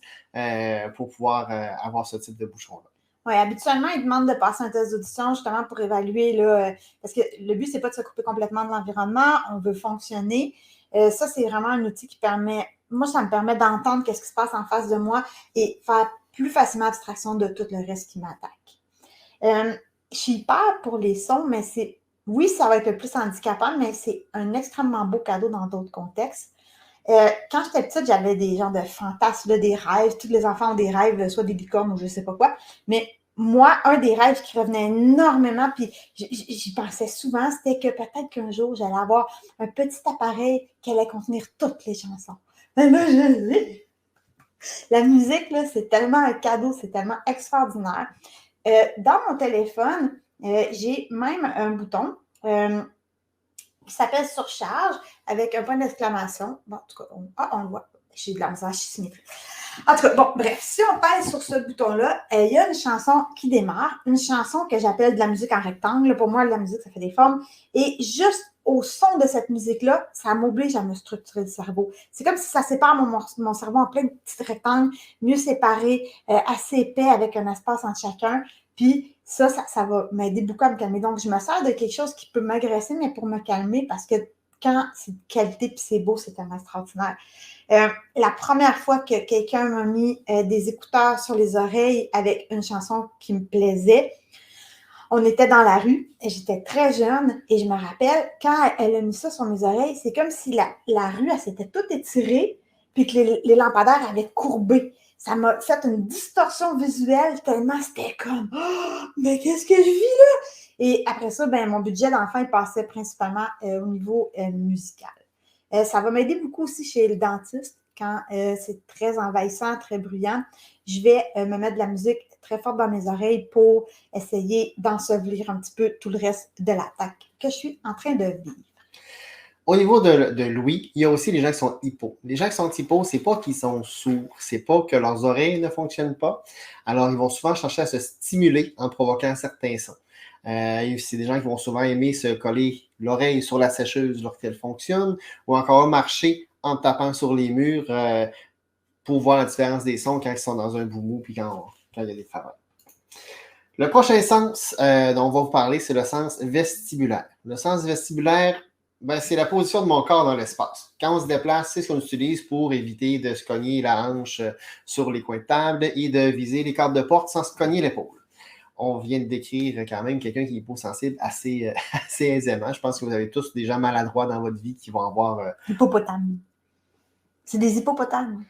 pour pouvoir avoir ce type de bouchon-là. Oui, habituellement, ils demandent de passer un test d'audition justement pour évaluer, là, parce que le but, c'est pas de se couper complètement de l'environnement, on veut fonctionner. Ça, c'est vraiment un outil qui permet, moi, ça me permet d'entendre ce qui se passe en face de moi et faire plus facilement abstraction de tout le reste qui m'attaque. Je suis hyper pour les sons, mais oui, ça va être le plus handicapant, mais c'est un extrêmement beau cadeau dans d'autres contextes. Quand j'étais petite, j'avais des genres de fantasmes, là, des rêves. Tous les enfants ont des rêves, soit des licornes ou je sais pas quoi. Mais moi, un des rêves qui revenait énormément, puis j'y pensais souvent, c'était que peut-être qu'un jour, j'allais avoir un petit appareil qui allait contenir toutes les chansons. Mais là, je l'ai. La musique, là, c'est tellement un cadeau, c'est tellement extraordinaire. Dans mon téléphone, j'ai même un bouton qui s'appelle surcharge avec un point d'exclamation. Bon, en tout cas, on le voit. J'ai de la misère, je suis symétrique. En tout cas, bon, bref, si on pèse sur ce bouton-là, il y a une chanson qui démarre, une chanson que j'appelle de la musique en rectangle. Pour moi, la musique, ça fait des formes. Et juste au son de cette musique-là, ça m'oblige à me structurer le cerveau. C'est comme si ça sépare mon cerveau en plein de petits rectangles, mieux séparés, assez épais, avec un espace entre chacun. Puis ça va m'aider beaucoup à me calmer. Donc, je me sers de quelque chose qui peut m'agresser, mais pour me calmer, parce que quand c'est de qualité puis c'est beau, c'est tellement extraordinaire. La première fois que quelqu'un m'a mis des écouteurs sur les oreilles avec une chanson qui me plaisait, on était dans la rue, et j'étais très jeune, et je me rappelle, quand elle a mis ça sur mes oreilles, c'est comme si la rue, elle s'était toute étirée, puis que les lampadaires avaient courbé. Ça m'a fait une distorsion visuelle tellement c'était comme « Oh, mais qu'est-ce que je vis là? » Et après ça, ben, mon budget d'enfant, il passait principalement au niveau musical. Ça va m'aider beaucoup aussi chez le dentiste quand c'est très envahissant, très bruyant. Je vais me mettre de la musique très forte dans mes oreilles pour essayer d'ensevelir un petit peu tout le reste de l'attaque que je suis en train de vivre. Au niveau de l'ouïe, il y a aussi les gens qui sont hypo. Les gens qui sont hypo, c'est pas qu'ils sont sourds, c'est pas que leurs oreilles ne fonctionnent pas. Alors, ils vont souvent chercher à se stimuler en provoquant certains sons. C'est des gens qui vont souvent aimer se coller l'oreille sur la sécheuse lorsqu'elle fonctionne, ou encore marcher en tapant sur les murs pour voir la différence des sons quand ils sont dans un boumou puis quand il y a des travaux. Le prochain sens dont on va vous parler, c'est le sens vestibulaire. Le sens vestibulaire, ben, c'est la position de mon corps dans l'espace. Quand on se déplace, c'est ce qu'on utilise pour éviter de se cogner la hanche sur les coins de table et de viser les cadres de porte sans se cogner l'épaule. On vient de décrire quand même quelqu'un qui est hyposensible assez aisément. Je pense que vous avez tous des gens maladroits dans votre vie qui vont avoir... Hippopotame. C'est des hippopotames.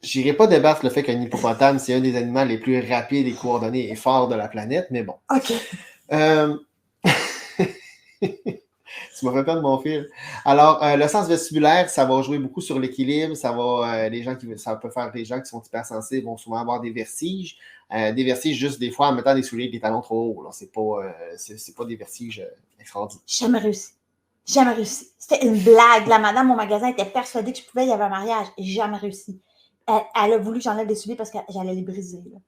J'irai pas débattre le fait qu'un hippopotame, c'est un des animaux les plus rapides et coordonnés et forts de la planète, mais bon. OK. Tu m'as fait perdre mon fil. Alors, le sens vestibulaire, ça va jouer beaucoup sur l'équilibre. Ça peut faire des gens qui sont hypersensibles vont souvent avoir des vertiges. Des vertiges juste des fois en mettant des souliers avec des talons trop hauts. C'est pas des vertiges extraordinaires. Jamais réussi. Jamais réussi. C'était une blague. La madame au magasin était persuadée que je pouvais y avoir un mariage. Jamais réussi. Elle a voulu que j'enlève des souliers parce que j'allais les briser. Là.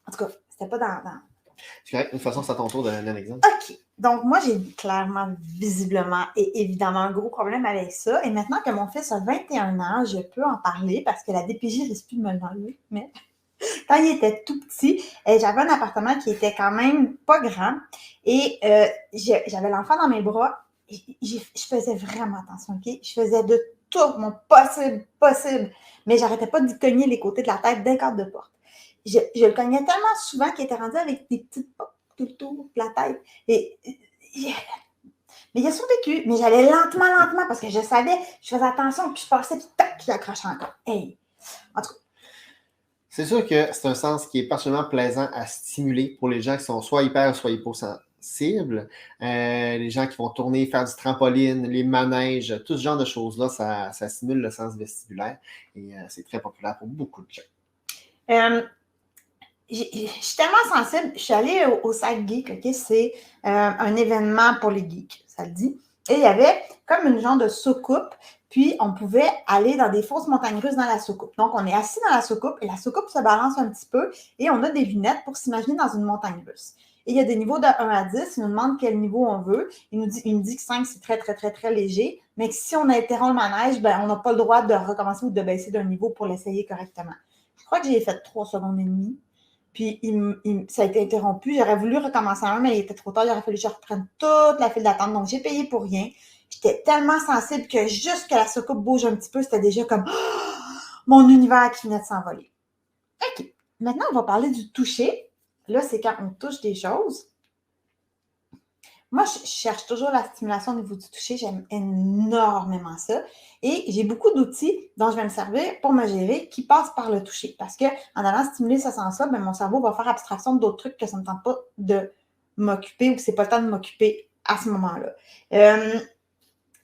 En tout cas, c'était pas dans... C'est correct. De toute façon, c'est à ton tour d'un exemple. OK. Donc, moi, j'ai clairement, visiblement et évidemment un gros problème avec ça. Et maintenant que mon fils a 21 ans, je peux en parler parce que la DPJ risque plus de me l'enlever. Mais quand il était tout petit, j'avais un appartement qui était quand même pas grand. Et j'avais l'enfant dans mes bras. Je faisais vraiment attention, OK? Je faisais de tout mon possible. Mais j'arrêtais pas de cogner les côtés de la tête d'un cadre de porte. Je le cognais tellement souvent qu'il était rendu avec des petites portes tout le tour de la tête. Mais il a survécu. Mais j'allais lentement, parce que je savais, je faisais attention, puis je passais, puis tac, j'accrochais encore. Hey! En tout cas. C'est sûr que c'est un sens qui est particulièrement plaisant à stimuler pour les gens qui sont soit hyper, soit hyposensibles. Les gens qui vont tourner, faire du trampoline, les manèges, tout ce genre de choses-là, ça stimule le sens vestibulaire. Et c'est très populaire pour beaucoup de gens. Je suis tellement sensible. Je suis allée au Sac Geek, OK? C'est un événement pour les geeks, ça le dit. Et il y avait comme une genre de soucoupe, puis on pouvait aller dans des fausses montagnes russes dans la soucoupe. Donc, on est assis dans la soucoupe et la soucoupe se balance un petit peu et on a des lunettes pour s'imaginer dans une montagne russe. Et il y a des niveaux de 1 à 10. Il nous demande quel niveau on veut. Il nous dit que 5, c'est très, très, très, très léger. Mais que si on interrompt le manège, ben, on n'a pas le droit de recommencer ou de baisser d'un niveau pour l'essayer correctement. Je crois que j'ai fait 3 secondes et demie. Puis, ça a été interrompu. J'aurais voulu recommencer un, mais il était trop tard. Il aurait fallu que je reprenne toute la file d'attente. Donc, j'ai payé pour rien. J'étais tellement sensible que juste que la soucoupe bouge un petit peu, c'était déjà comme mon univers qui venait de s'envoler. OK. Maintenant, on va parler du toucher. là, c'est quand on touche des choses. Moi, je cherche toujours la stimulation au niveau du toucher. J'aime énormément ça. Et j'ai beaucoup d'outils dont je vais me servir pour me gérer qui passent par le toucher. Parce qu'en allant stimuler ce sens-là, ben, mon cerveau va faire abstraction d'autres trucs que ça ne me tente pas de m'occuper ou que c'est pas le temps de m'occuper à ce moment-là.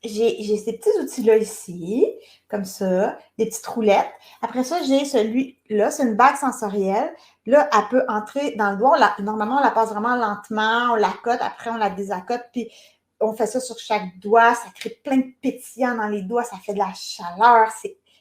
J'ai ces petits outils-là ici, comme ça, des petites roulettes. Après ça, j'ai celui-là, c'est une bague sensorielle. Là, elle peut entrer dans le doigt. Normalement, on la passe vraiment lentement, on la cote, après on la désaccote, puis on fait ça sur chaque doigt. Ça crée plein de pétillants dans les doigts, ça fait de la chaleur,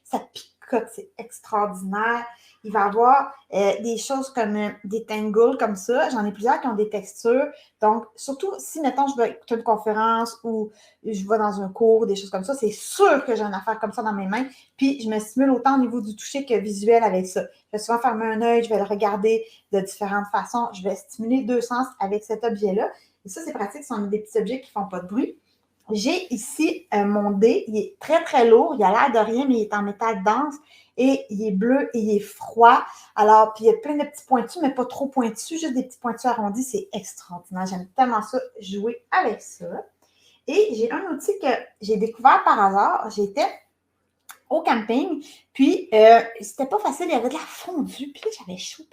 ça picote, c'est extraordinaire. Il va y avoir des choses comme des tangles comme ça. J'en ai plusieurs qui ont des textures. Donc, surtout si, mettons, je vais écouter une conférence ou je vais dans un cours, des choses comme ça, c'est sûr que j'ai une affaire comme ça dans mes mains. Puis, je me stimule autant au niveau du toucher que visuel avec ça. Je vais souvent fermer un œil, je vais le regarder de différentes façons. Je vais stimuler 2 sens avec cet objet-là. Et ça, c'est pratique. Ce sont des petits objets qui ne font pas de bruit. J'ai ici mon dé. Il est très, très lourd. Il a l'air de rien, mais il est en métal dense. Et il est bleu et il est froid. Alors, puis il y a plein de petits pointus, mais pas trop pointus, juste des petits pointus arrondis. C'est extraordinaire. J'aime tellement ça, jouer avec ça. Et j'ai un outil que j'ai découvert par hasard. J'étais au camping, puis c'était pas facile. Il y avait de la fondue, puis là, j'avais chaud.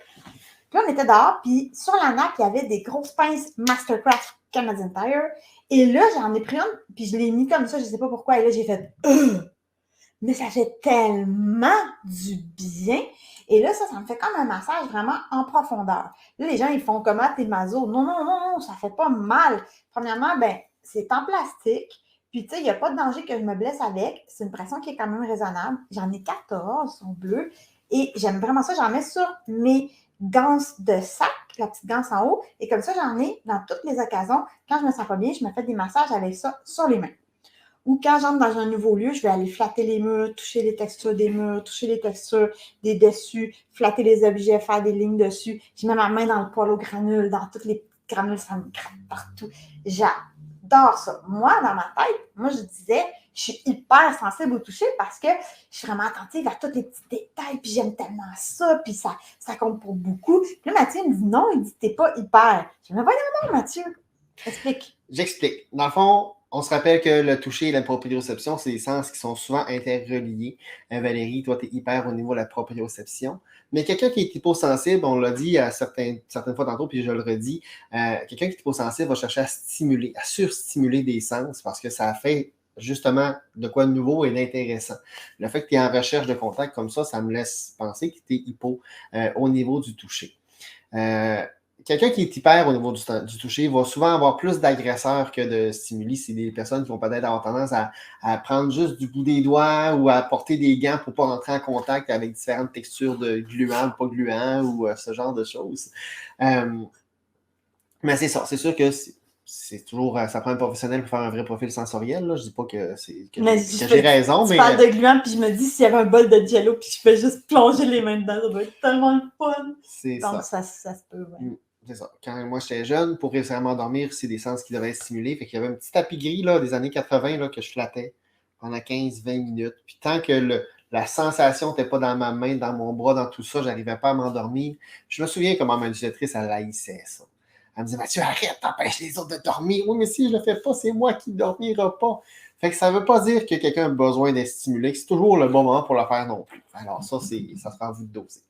Puis là, on était dehors, puis sur la nappe, il y avait des grosses pinces Mastercraft Canadian Tire. Et là, j'en ai pris une, puis je l'ai mis comme ça, je sais pas pourquoi. Et là, j'ai fait mais ça fait tellement du bien. Et là, ça me fait comme un massage vraiment en profondeur. Là, les gens, ils font comme t'es maso. Non, non, non, non, ça fait pas mal. Premièrement, ben, c'est en plastique. Puis, tu sais, il n'y a pas de danger que je me blesse avec. C'est une pression qui est quand même raisonnable. J'en ai 14, ils sont bleus. Et j'aime vraiment ça. J'en mets sur mes ganses de sac, la petite ganse en haut. Et comme ça, j'en ai dans toutes les occasions. Quand je me sens pas bien, je me fais des massages avec ça sur les mains. Ou quand j'entre dans un nouveau lieu, je vais aller flatter les murs, toucher les textures des murs, toucher les textures des dessus, flatter les objets, faire des lignes dessus. Je mets ma main dans le poêle aux granules, dans toutes les petites granules, ça me gratte partout. J'adore ça. Moi, dans ma tête, je disais, je suis hyper sensible au toucher parce que je suis vraiment attentive à tous les petits détails, puis j'aime tellement ça, puis ça compte pour beaucoup. Puis là, Mathieu me dit non, il dit, t'es pas hyper. Je me dis, voyons non, Mathieu, explique. J'explique. Dans le fond, on se rappelle que le toucher et la proprioception, c'est des sens qui sont souvent interreliés. Valérie, toi, tu es hyper au niveau de la proprioception. Mais quelqu'un qui est hyposensible, on l'a dit à certaines fois tantôt, puis je le redis, quelqu'un qui est hyposensible va chercher à stimuler, à surstimuler des sens parce que ça fait justement de quoi de nouveau et d'intéressant. Le fait que tu es en recherche de contact comme ça me laisse penser que tu es hypo au niveau du toucher. Quelqu'un qui est hyper au niveau du toucher va souvent avoir plus d'agresseurs que de stimuli. C'est des personnes qui vont peut-être avoir tendance à prendre juste du bout des doigts ou à porter des gants pour ne pas rentrer en contact avec différentes textures de gluants ou pas gluants ou ce genre de choses. Mais c'est ça. C'est sûr que c'est toujours, ça prend un professionnel pour faire un vrai profil sensoriel. Là. Je ne dis pas que j'ai raison. Tu parles de gluants, puis je me dis, s'il y avait un bol de jello, puis je fais juste plonger les mains dedans, ça doit être tellement le fun. C'est donc, ça. Ça se peut, ouais. C'est ça. Quand moi j'étais jeune, pour réussir à m'endormir, c'est des sens qui devaient être stimulés. Fait qu'il y avait un petit tapis gris là, des années 80 là, que je flattais pendant 15-20 minutes. Puis tant que la sensation n'était pas dans ma main, dans mon bras, dans tout ça, je n'arrivais pas à m'endormir. Je me souviens comment ma éducatrice, elle haïssait ça. Elle me disait, Mathieu, arrête, t'empêches les autres de dormir. Oui, mais si je ne le fais pas, c'est moi qui ne dormira pas. Fait que ça ne veut pas dire que quelqu'un a besoin d'être stimulé, que c'est toujours le bon moment pour le faire non plus. Alors ça sera à vous de doser.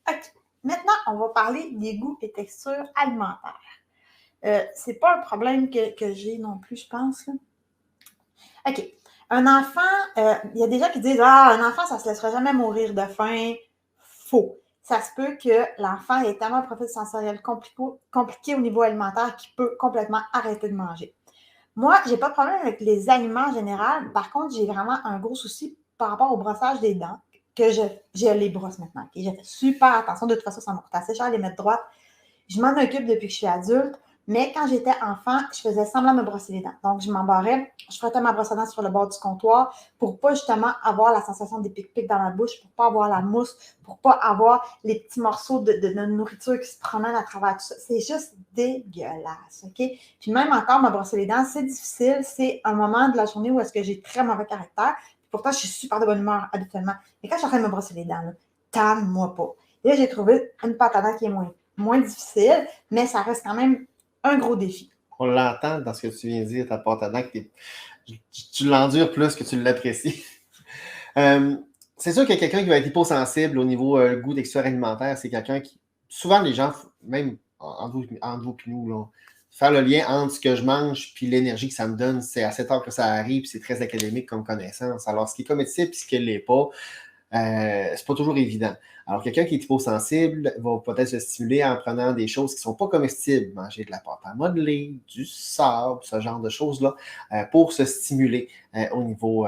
OK. Maintenant, on va parler des goûts et textures alimentaires. C'est pas un problème que j'ai non plus, je pense. Là. OK. Un enfant, il y a des gens qui disent un enfant, ça ne se laissera jamais mourir de faim. Faux. Ça se peut que l'enfant ait tellement un profil sensoriel compliqué au niveau alimentaire qu'il peut complètement arrêter de manger. Moi, je n'ai pas de problème avec les aliments en général. Par contre, j'ai vraiment un gros souci par rapport au brossage des dents. Que je les brosse maintenant. Okay? Je fais super attention. De toute façon, ça me coûte assez cher à les mettre droites. Je m'en occupe depuis que je suis adulte. Mais quand j'étais enfant, je faisais semblant de me brosser les dents. Donc, je m'embarrais, je frottais ma brosse à dents sur le bord du comptoir pour pas justement avoir la sensation des pics-pics dans la bouche, pour pas avoir la mousse, pour pas avoir les petits morceaux de nourriture qui se promènent à travers tout ça. C'est juste dégueulasse, OK? Puis même encore, me brosser les dents, c'est difficile. C'est un moment de la journée où est-ce que j'ai très mauvais caractère. Pourtant, je suis super de bonne humeur habituellement. Mais quand je suis en train de me brosser les dents, tanne-moi pas. Et là, j'ai trouvé une pâte à dents qui est moins moins difficile, mais ça reste quand même un gros défi. On l'entend dans ce que tu viens de dire, ta pâte à dents, que tu l'endures plus que tu l'apprécies. C'est sûr qu'il y a quelqu'un qui va être hyposensible au niveau goût, texture alimentaire. C'est quelqu'un qui. Souvent, les gens, même entre vous et nous, là, faire le lien entre ce que je mange et l'énergie que ça me donne, c'est à cette heure que ça arrive, puis c'est très académique comme connaissance. Alors, ce qui est comestible et ce qui ne l'est pas, c'est pas toujours évident. Alors, quelqu'un qui est hyposensible va peut-être se stimuler en prenant des choses qui ne sont pas comestibles, manger de la pâte à modeler, du sable, ce genre de choses-là, pour se stimuler au niveau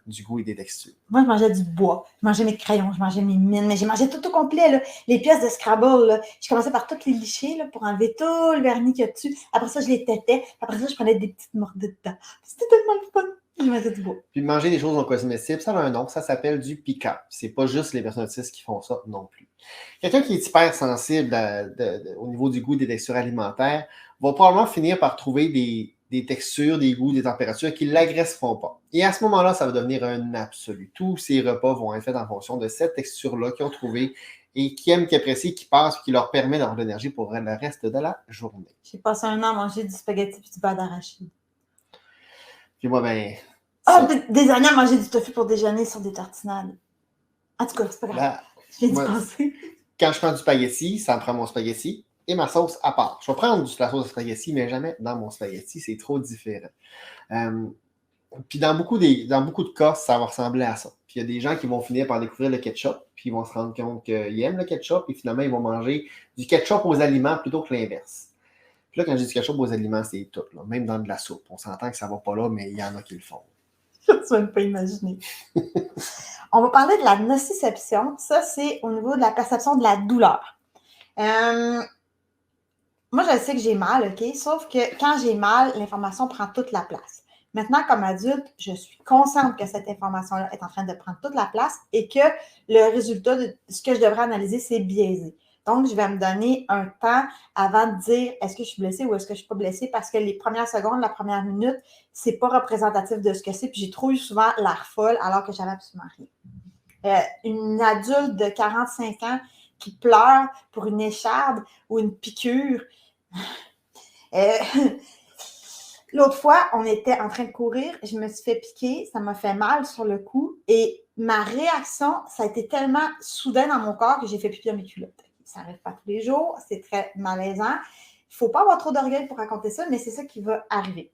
du goût et des textures. Moi, je mangeais du bois, je mangeais mes crayons, je mangeais mes mines, mais j'ai mangé tout au complet, là. Les pièces de Scrabble. Là. Je commençais par toutes les licher là, pour enlever tout le vernis qu'il y a dessus. Après ça, je les têtais. Après ça, je prenais des petites mordées dedans. C'était tellement le fun. Je mangeais du bois. Puis manger des choses non comestibles, ça a un nom, ça s'appelle du piquant. C'est pas juste les personnes autistes qui font ça non plus. Quelqu'un qui est hypersensible au niveau du goût des textures alimentaires va probablement finir par trouver des textures, des goûts, des températures qui ne l'agresseront pas. Et à ce moment-là, ça va devenir un absolu. Tous ces repas vont être faits en fonction de cette texture-là qu'ils ont trouvée et qui aiment, qui apprécient, qui passent, qui leur permet d'avoir de l'énergie pour le reste de la journée. J'ai passé un an à manger du spaghetti et du beurre d'arachide. Puis moi, ben. Des années à manger du tofu pour déjeuner sur des tartinades. En tout cas, c'est pas grave. Là, je viens d'y penser. Quand je prends du spaghetti, ça me prend mon spaghetti et ma sauce à part. Je vais prendre la sauce de spaghetti, mais jamais dans mon spaghetti. C'est trop différent. Puis dans beaucoup de cas, ça va ressembler à ça. Puis il y a des gens qui vont finir par découvrir le ketchup, puis ils vont se rendre compte qu'ils aiment le ketchup, et finalement, ils vont manger du ketchup aux aliments plutôt que l'inverse. Puis là, quand je dis du ketchup aux aliments, c'est tout. Là. Même dans de la soupe. On s'entend que ça ne va pas là, mais il y en a qui le font. Je ne peux même pas imaginer. On va parler de la nociception. Ça, c'est au niveau de la perception de la douleur. Moi, je sais que j'ai mal, OK? Sauf que quand j'ai mal, l'information prend toute la place. Maintenant, comme adulte, je suis consciente que cette information-là est en train de prendre toute la place et que le résultat de ce que je devrais analyser, c'est biaisé. Donc, je vais me donner un temps avant de dire est-ce que je suis blessée ou est-ce que je ne suis pas blessée parce que les premières secondes, la première minute, ce n'est pas représentatif de ce que c'est. Puis j'ai trop eu souvent l'air folle alors que j'avais absolument rien. Une adulte de 45 ans qui pleure pour une écharde ou une piqûre. L'autre fois, on était en train de courir, je me suis fait piquer, ça m'a fait mal sur le cou et ma réaction, ça a été tellement soudain dans mon corps que j'ai fait pipi dans mes culottes. Ça n'arrive pas tous les jours, c'est très malaisant. Il ne faut pas avoir trop d'orgueil pour raconter ça, mais c'est ça qui va arriver.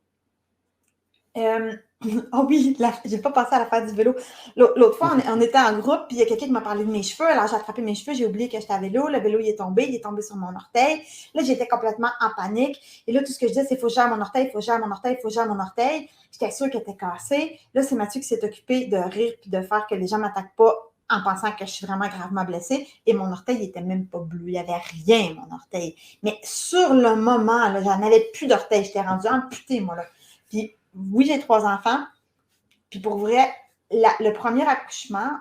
Oh oui, j'ai pas pensé à l'affaire du vélo. L'autre fois, on était en groupe, puis il y a quelqu'un qui m'a parlé de mes cheveux. Alors, j'ai attrapé mes cheveux, j'ai oublié que j'étais à vélo. Le vélo, il est tombé sur mon orteil. Là, j'étais complètement en panique. Et là, tout ce que je disais, c'est « il faut que j'aille mon orteil, il faut que j'aille mon orteil, il faut que j'aille mon orteil ». J'étais sûre qu'elle était cassée. Là, c'est Mathieu qui s'est occupé de rire puis de faire que les gens ne m'attaquent pas en pensant que je suis vraiment gravement blessée. Et mon orteil, il était même pas bleu. Il n'y avait rien, mon orteil. Mais sur le moment, là, j'en avais plus d'orteil. J'étais rendue amputée, moi, là. Puis, oui, j'ai 3 enfants. Puis pour vrai, le premier accouchement,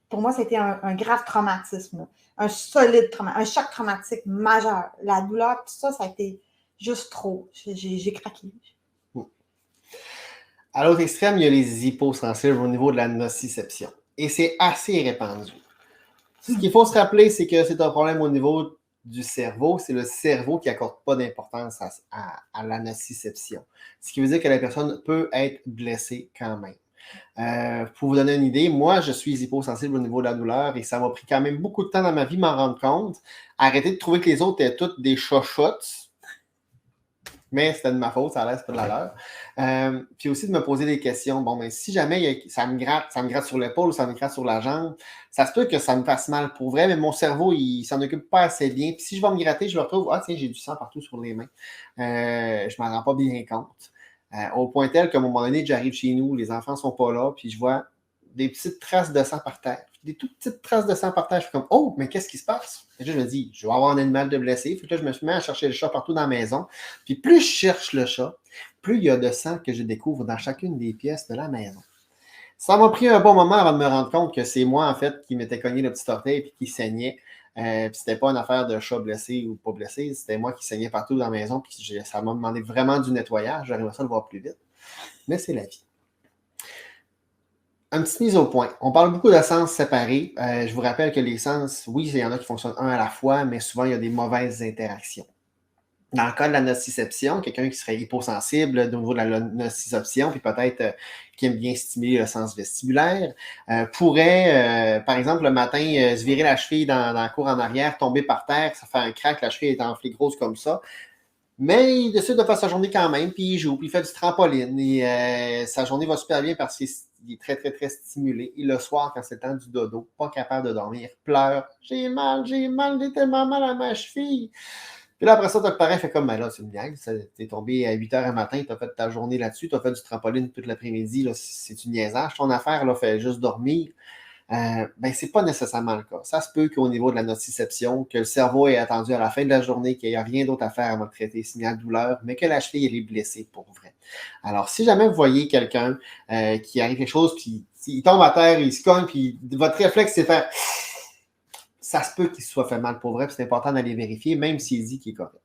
pour moi, c'était un grave traumatisme. Un solide traumatisme, un choc traumatique majeur. La douleur, tout ça, ça a été juste trop. J'ai craqué. À l'autre extrême, il y a les hyposensibles au niveau de la nociception. Et c'est assez répandu. Ce qu'il faut se rappeler, c'est que c'est un problème au niveau du cerveau. C'est le cerveau qui n'accorde pas d'importance à la nociception. Ce qui veut dire que la personne peut être blessée quand même. Pour vous donner une idée, moi, je suis hyposensible au niveau de la douleur et ça m'a pris quand même beaucoup de temps dans ma vie de m'en rendre compte. Arrêter de trouver que les autres étaient toutes des chochottes. Mais c'était de ma faute, ça a l'air, c'est pas de la leur. Puis aussi de me poser des questions. Bon, mais si jamais ça me gratte sur l'épaule ou ça me gratte sur la jambe, ça se peut que ça me fasse mal pour vrai, mais mon cerveau, il s'en occupe pas assez bien. Puis si je vais me gratter, je me retrouve, ah tiens, j'ai du sang partout sur les mains. Je m'en rends pas bien compte. Au point tel qu'à un moment donné, j'arrive chez nous, les enfants sont pas là, puis je vois des petites traces de sang par terre. Des toutes petites traces de sang par terre. Je suis comme, oh, mais qu'est-ce qui se passe? Et là, je me dis, je vais avoir un animal de blessé. Puis là, je me suis mis à chercher le chat partout dans la maison. Puis plus je cherche le chat, plus il y a de sang que je découvre dans chacune des pièces de la maison. Ça m'a pris un bon moment avant de me rendre compte que c'est moi, en fait, qui m'étais cogné le petit orteil et qui saignait. Puis c'était pas une affaire de chat blessé ou pas blessé. C'était moi qui saignais partout dans la maison. Puis ça m'a demandé vraiment du nettoyage. J'aurais aimé ça le voir plus vite. Mais c'est la vie. Un petit mise au point. On parle beaucoup de sens séparés. Je vous rappelle que les sens, oui, il y en a qui fonctionnent un à la fois, mais souvent, il y a des mauvaises interactions. Dans le cas de la nociception, quelqu'un qui serait hyposensible au niveau de la nociception, puis peut-être qui aime bien stimuler le sens vestibulaire, pourrait, par exemple, le matin, se virer la cheville dans la cour en arrière, tomber par terre, ça fait un crack, la cheville est enflée grosse comme ça. Mais il décide de faire sa journée quand même, puis il joue, puis il fait du trampoline. Et sa journée va super bien parce qu'il est très, très, très stimulé. Et le soir, quand c'est le temps du dodo, pas capable de dormir, pleure. J'ai mal, j'ai tellement mal à ma cheville. Puis là, après ça, t'as le parent fait comme, ben là, c'est une blague. T'es tombé à 8 h un matin, t'as fait ta journée là-dessus, t'as fait du trampoline toute l'après-midi, là, c'est une niaisage. Ton affaire, là, fait juste dormir. Ben, c'est pas nécessairement le cas. Ça se peut qu'au niveau de la nociception, que le cerveau ait attendu à la fin de la journée, qu'il n'y a rien d'autre à faire avant de traiter le signal de douleur, mais que la cheville, elle est blessée pour vrai. Alors, si jamais vous voyez quelqu'un qui arrive quelque chose, puis il tombe à terre, il se cogne, puis votre réflexe, c'est faire... Ça se peut qu'il se soit fait mal pour vrai, puis c'est important d'aller vérifier, même s'il dit qu'il est correct.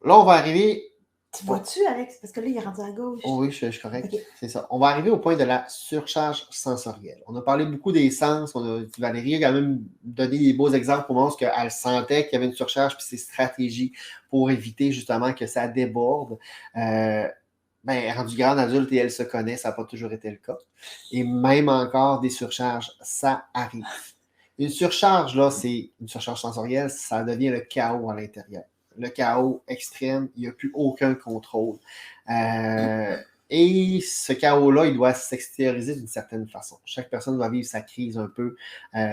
Là, on va arriver... Tu vois-tu, Alex? Parce que là, il est rendu à gauche. Oh oui, je suis correct. Okay. C'est ça. On va arriver au point de la surcharge sensorielle. On a parlé beaucoup des sens. Valérie a quand même donné des beaux exemples pour montrer qu'elle sentait qu'il y avait une surcharge, puis ses stratégies pour éviter justement que ça déborde. Ben, rendue grande adulte et elle se connaît, ça n'a pas toujours été le cas. Et même encore des surcharges, ça arrive. Une surcharge, là, c'est une surcharge sensorielle, ça devient le chaos à l'intérieur. Le chaos extrême, il n'y a plus aucun contrôle. Et ce chaos-là, il doit s'extérioriser d'une certaine façon. Chaque personne va vivre sa crise un peu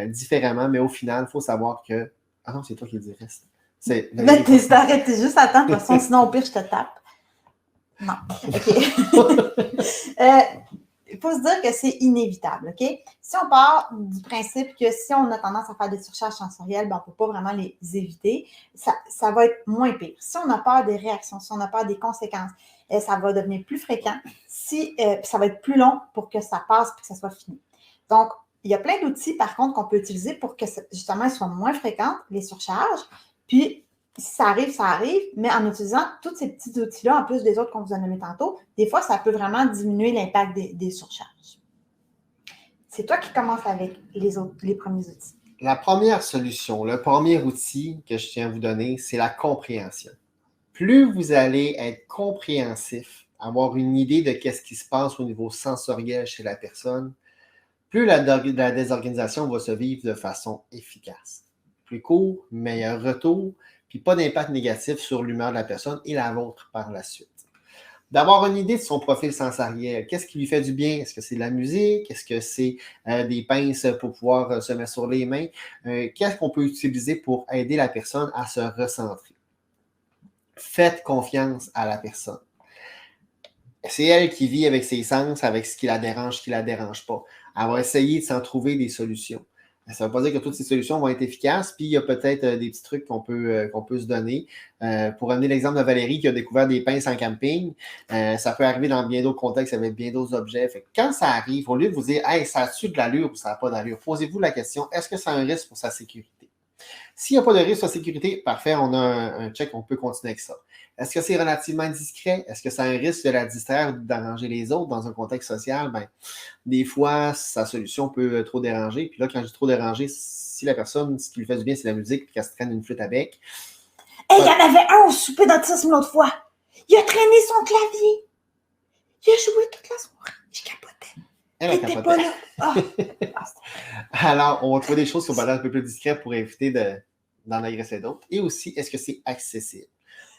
différemment, mais au final, il faut savoir que... Ah non, c'est toi qui le dis, reste. Mais t'es juste à temps, de toute façon, sinon au pire, je te tape. Non. OK. Il faut se dire que c'est inévitable, OK? Si on part du principe que si on a tendance à faire des surcharges sensorielles, ben on ne peut pas vraiment les éviter, ça va être moins pire. Si on a peur des réactions, si on a peur des conséquences, ça va devenir plus fréquent, ça va être plus long pour que ça passe et que ça soit fini. Donc, il y a plein d'outils, par contre, qu'on peut utiliser pour que, justement, elles soient moins fréquentes, les surcharges. Puis, si ça arrive, mais en utilisant tous ces petits outils-là, en plus des autres qu'on vous a nommés tantôt, des fois, ça peut vraiment diminuer l'impact des surcharges. C'est toi qui commences avec les premiers outils. La première solution, le premier outil que je tiens à vous donner, c'est la compréhension. Plus vous allez être compréhensif, avoir une idée de qu'est-ce qui se passe au niveau sensoriel chez la personne, plus la désorganisation va se vivre de façon efficace. Plus court, meilleur retour, puis pas d'impact négatif sur l'humeur de la personne et la vôtre par la suite. D'avoir une idée de son profil sensoriel. Qu'est-ce qui lui fait du bien? Est-ce que c'est de la musique? Est-ce que c'est des pinces pour pouvoir se mettre sur les mains? Qu'est-ce qu'on peut utiliser pour aider la personne à se recentrer? Faites confiance à la personne. C'est elle qui vit avec ses sens, avec ce qui la dérange, ce qui ne la dérange pas. Elle va essayer de s'en trouver des solutions. Ça ne veut pas dire que toutes ces solutions vont être efficaces, puis il y a peut-être des petits trucs qu'on peut se donner. Pour amener l'exemple de Valérie qui a découvert des pinces en camping, ça peut arriver dans bien d'autres contextes avec bien d'autres objets. Fait que quand ça arrive, au lieu de vous dire « Hey, ça a-tu de l'allure ou ça n'a pas d'allure », posez-vous la question « Est-ce que ça a un risque pour sa sécurité ?» S'il n'y a pas de risque pour sa sécurité, parfait, on a un check, on peut continuer avec ça. Est-ce que c'est relativement discret? Est-ce que ça a un risque de la distraire ou d'arranger les autres dans un contexte social? Ben, des fois, sa solution peut trop déranger. Puis là, quand je dis trop déranger, si la personne, ce qui lui fait du bien, c'est la musique, puis qu'elle se traîne une flûte à bec. Hey, il y en avait un au souper d'autisme l'autre fois. Il a traîné son clavier. Il a joué toute la soirée. Je capotais. Elle n'était pas là. Alors, on va trouver des choses qui sont un peu plus discrètes pour éviter d'en agresser d'autres. Et aussi, est-ce que c'est accessible?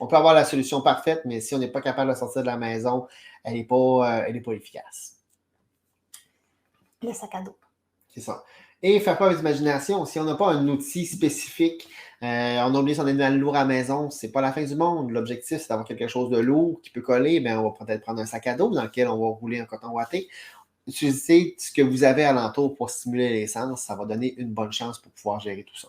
On peut avoir la solution parfaite, mais si on n'est pas capable de sortir de la maison, elle n'est pas efficace. Le sac à dos. C'est ça. Et faire preuve d'imagination. Si on n'a pas un outil spécifique, on a oublié son animal lourd à la maison, c'est pas la fin du monde. L'objectif, c'est d'avoir quelque chose de lourd qui peut coller. Bien, on va peut-être prendre un sac à dos dans lequel on va rouler un coton ouaté. Utilisez ce que vous avez alentour pour stimuler les sens. Ça va donner une bonne chance pour pouvoir gérer tout ça.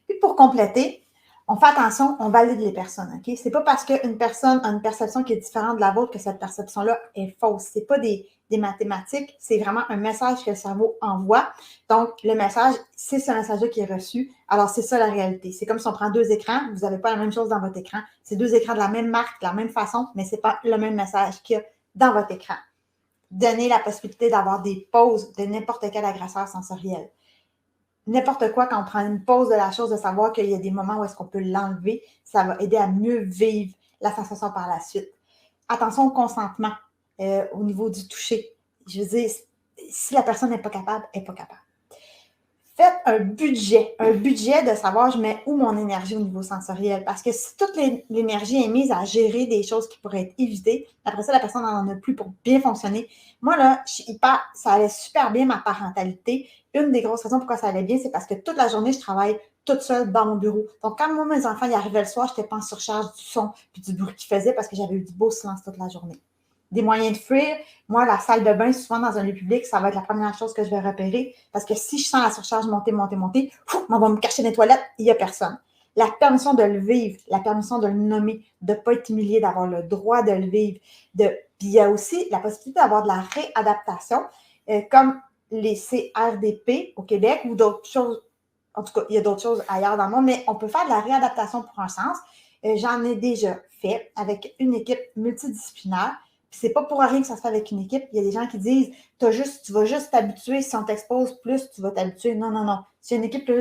Puis pour compléter, on fait attention, on valide les personnes, OK? C'est pas parce qu'une personne a une perception qui est différente de la vôtre que cette perception-là est fausse. C'est pas des mathématiques, c'est vraiment un message que le cerveau envoie. Donc, le message, c'est ce message-là qui est reçu. Alors, c'est ça la réalité. C'est comme si on prend deux écrans, vous n'avez pas la même chose dans votre écran. C'est deux écrans de la même marque, de la même façon, mais c'est pas le même message qu'il y a dans votre écran. donner la possibilité d'avoir des pauses de n'importe quel agresseur sensoriel. N'importe quoi, quand on prend une pause de la chose, de savoir qu'il y a des moments où est-ce qu'on peut l'enlever, ça va aider à mieux vivre la sensation par la suite. Attention au consentement au niveau du toucher. Je veux dire, si la personne n'est pas capable, elle n'est pas capable. Faites un budget de savoir je mets où mon énergie au niveau sensoriel. Parce que si toute l'énergie est mise à gérer des choses qui pourraient être évitées, après ça, la personne n'en a plus pour bien fonctionner. Moi, là, ça allait super bien ma parentalité. Une des grosses raisons pourquoi ça allait bien, c'est parce que toute la journée, je travaille toute seule dans mon bureau. Donc, quand moi, mes enfants y arrivaient le soir, je n'étais pas en surcharge du son et du bruit qu'ils faisaient parce que j'avais eu du beau silence toute la journée. Des moyens de fuir. Moi, la salle de bain, souvent dans un lieu public, ça va être la première chose que je vais repérer parce que si je sens la surcharge monter, on va me cacher dans les toilettes, il n'y a personne. La permission de le vivre, la permission de le nommer, de ne pas être humilié, d'avoir le droit de le vivre. Puis il y a aussi la possibilité d'avoir de la réadaptation, comme les CRDP au Québec ou d'autres choses. En tout cas, il y a d'autres choses ailleurs dans le monde, mais on peut faire de la réadaptation pour un sens. J'en ai déjà fait avec une équipe multidisciplinaire. Puis c'est pas pour rien que ça se fait avec une équipe. Il y a des gens qui disent tu vas juste t'habituer, si on t'expose plus, tu vas t'habituer. Non, non, non. Si une équipe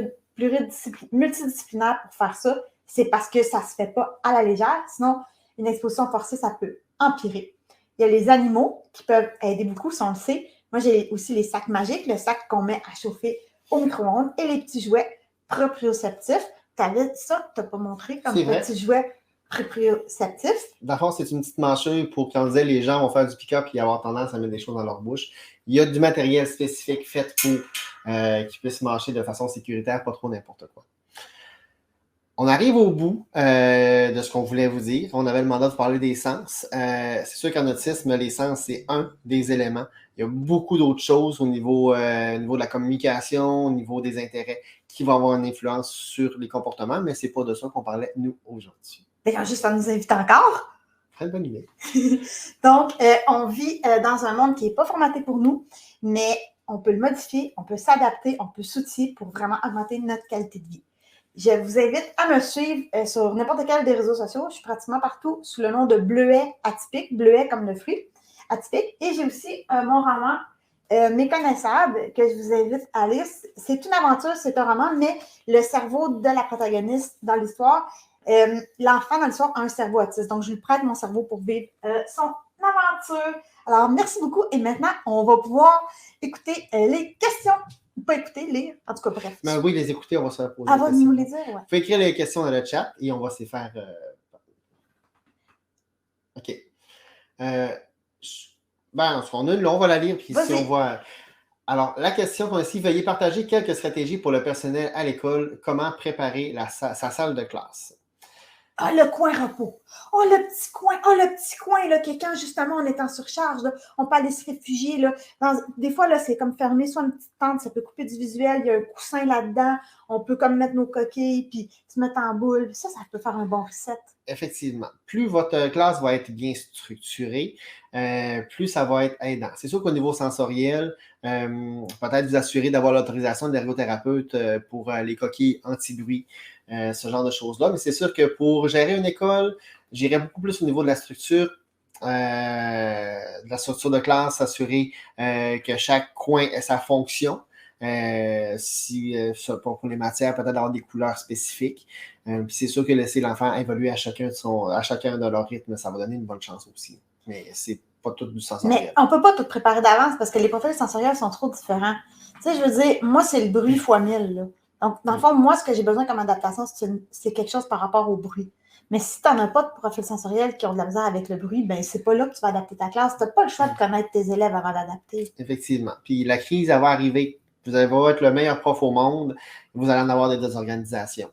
multidisciplinaire pour faire ça, c'est parce que ça se fait pas à la légère. Sinon, une exposition forcée, ça peut empirer. Il y a les animaux qui peuvent aider beaucoup, si on le sait. Moi, j'ai aussi les sacs magiques, le sac qu'on met à chauffer au micro-ondes et les petits jouets proprioceptifs. Tu avais ça, tu n'as pas montré comme petit jouet proprioceptif. Dans le fond, c'est une petite manchure pour quand on disait les gens vont faire du pick-up et avoir tendance à mettre des choses dans leur bouche. Il y a du matériel spécifique fait pour qu'ils puissent mâcher de façon sécuritaire, pas trop n'importe quoi. On arrive au bout de ce qu'on voulait vous dire. On avait le mandat de parler des sens. C'est sûr qu'en autisme, les sens, c'est un des éléments. Il y a beaucoup d'autres choses au niveau de la communication, au niveau des intérêts, qui vont avoir une influence sur les comportements, mais c'est pas de ça qu'on parlait, nous, aujourd'hui. Bien, juste en nous invitant encore. Très bonne idée. Donc, on vit dans un monde qui n'est pas formaté pour nous, mais on peut le modifier, on peut s'adapter, on peut s'outiller pour vraiment augmenter notre qualité de vie. Je vous invite à me suivre sur n'importe quel des réseaux sociaux. Je suis pratiquement partout sous le nom de Bleuet Atypique, Bleuet comme le fruit, atypique. Et j'ai aussi mon roman Méconnaissable que je vous invite à lire. C'est une aventure, c'est un roman, mais le cerveau de la protagoniste dans l'histoire, l'enfant dans l'histoire a un cerveau autiste. Donc, je lui prête mon cerveau pour vivre son aventure. Alors, merci beaucoup. Et maintenant, on va pouvoir écouter les questions. Pas écouter, lire. En tout cas, bref. Mais oui, les écouter, on va se faire poser. Elle va nous les dire, ouais. Vous pouvez écrire les questions dans le chat et on va se les faire. OK. On a une, là, on va la lire, puis si on voit. Alors, la question qu'on a ici, veuillez partager quelques stratégies pour le personnel à l'école. Comment préparer sa salle de classe? Ah, le coin repos. Oh, le petit coin, là, quelqu'un, justement, on est en surcharge, là, on peut aller se réfugier, là. Des fois, là, c'est comme fermer soit une petite tente, ça peut couper du visuel, il y a un coussin là-dedans, on peut comme mettre nos coquilles, puis se mettre en boule. Ça peut faire un bon reset. Effectivement. Plus votre classe va être bien structurée, plus ça va être aidant. C'est sûr qu'au niveau sensoriel, peut-être vous assurer d'avoir l'autorisation de l'ergothérapeute pour les coquilles anti-bruit, ce genre de choses-là. Mais c'est sûr que pour gérer une école, j'irais beaucoup plus au niveau de la structure de classe, s'assurer que chaque coin ait sa fonction. Pour les matières, peut-être avoir des couleurs spécifiques. Puis c'est sûr que laisser l'enfant évoluer à chacun de leur rythme, ça va donner une bonne chance aussi. Mais c'est pas tout du sensoriel. Mais on peut pas tout préparer d'avance parce que les profils sensoriels sont trop différents. Tu sais, je veux dire, moi, c'est le bruit fois 1000. Là. Donc, dans le fond, moi, ce que j'ai besoin comme adaptation, c'est quelque chose par rapport au bruit. Mais si tu n'en as pas de profil sensoriel qui ont de la misère avec le bruit, ben c'est pas là que tu vas adapter ta classe. Tu n'as pas le choix de connaître tes élèves avant d'adapter. Effectivement. Puis la crise, elle va arriver. Vous allez être le meilleur prof au monde. Vous allez en avoir des désorganisations.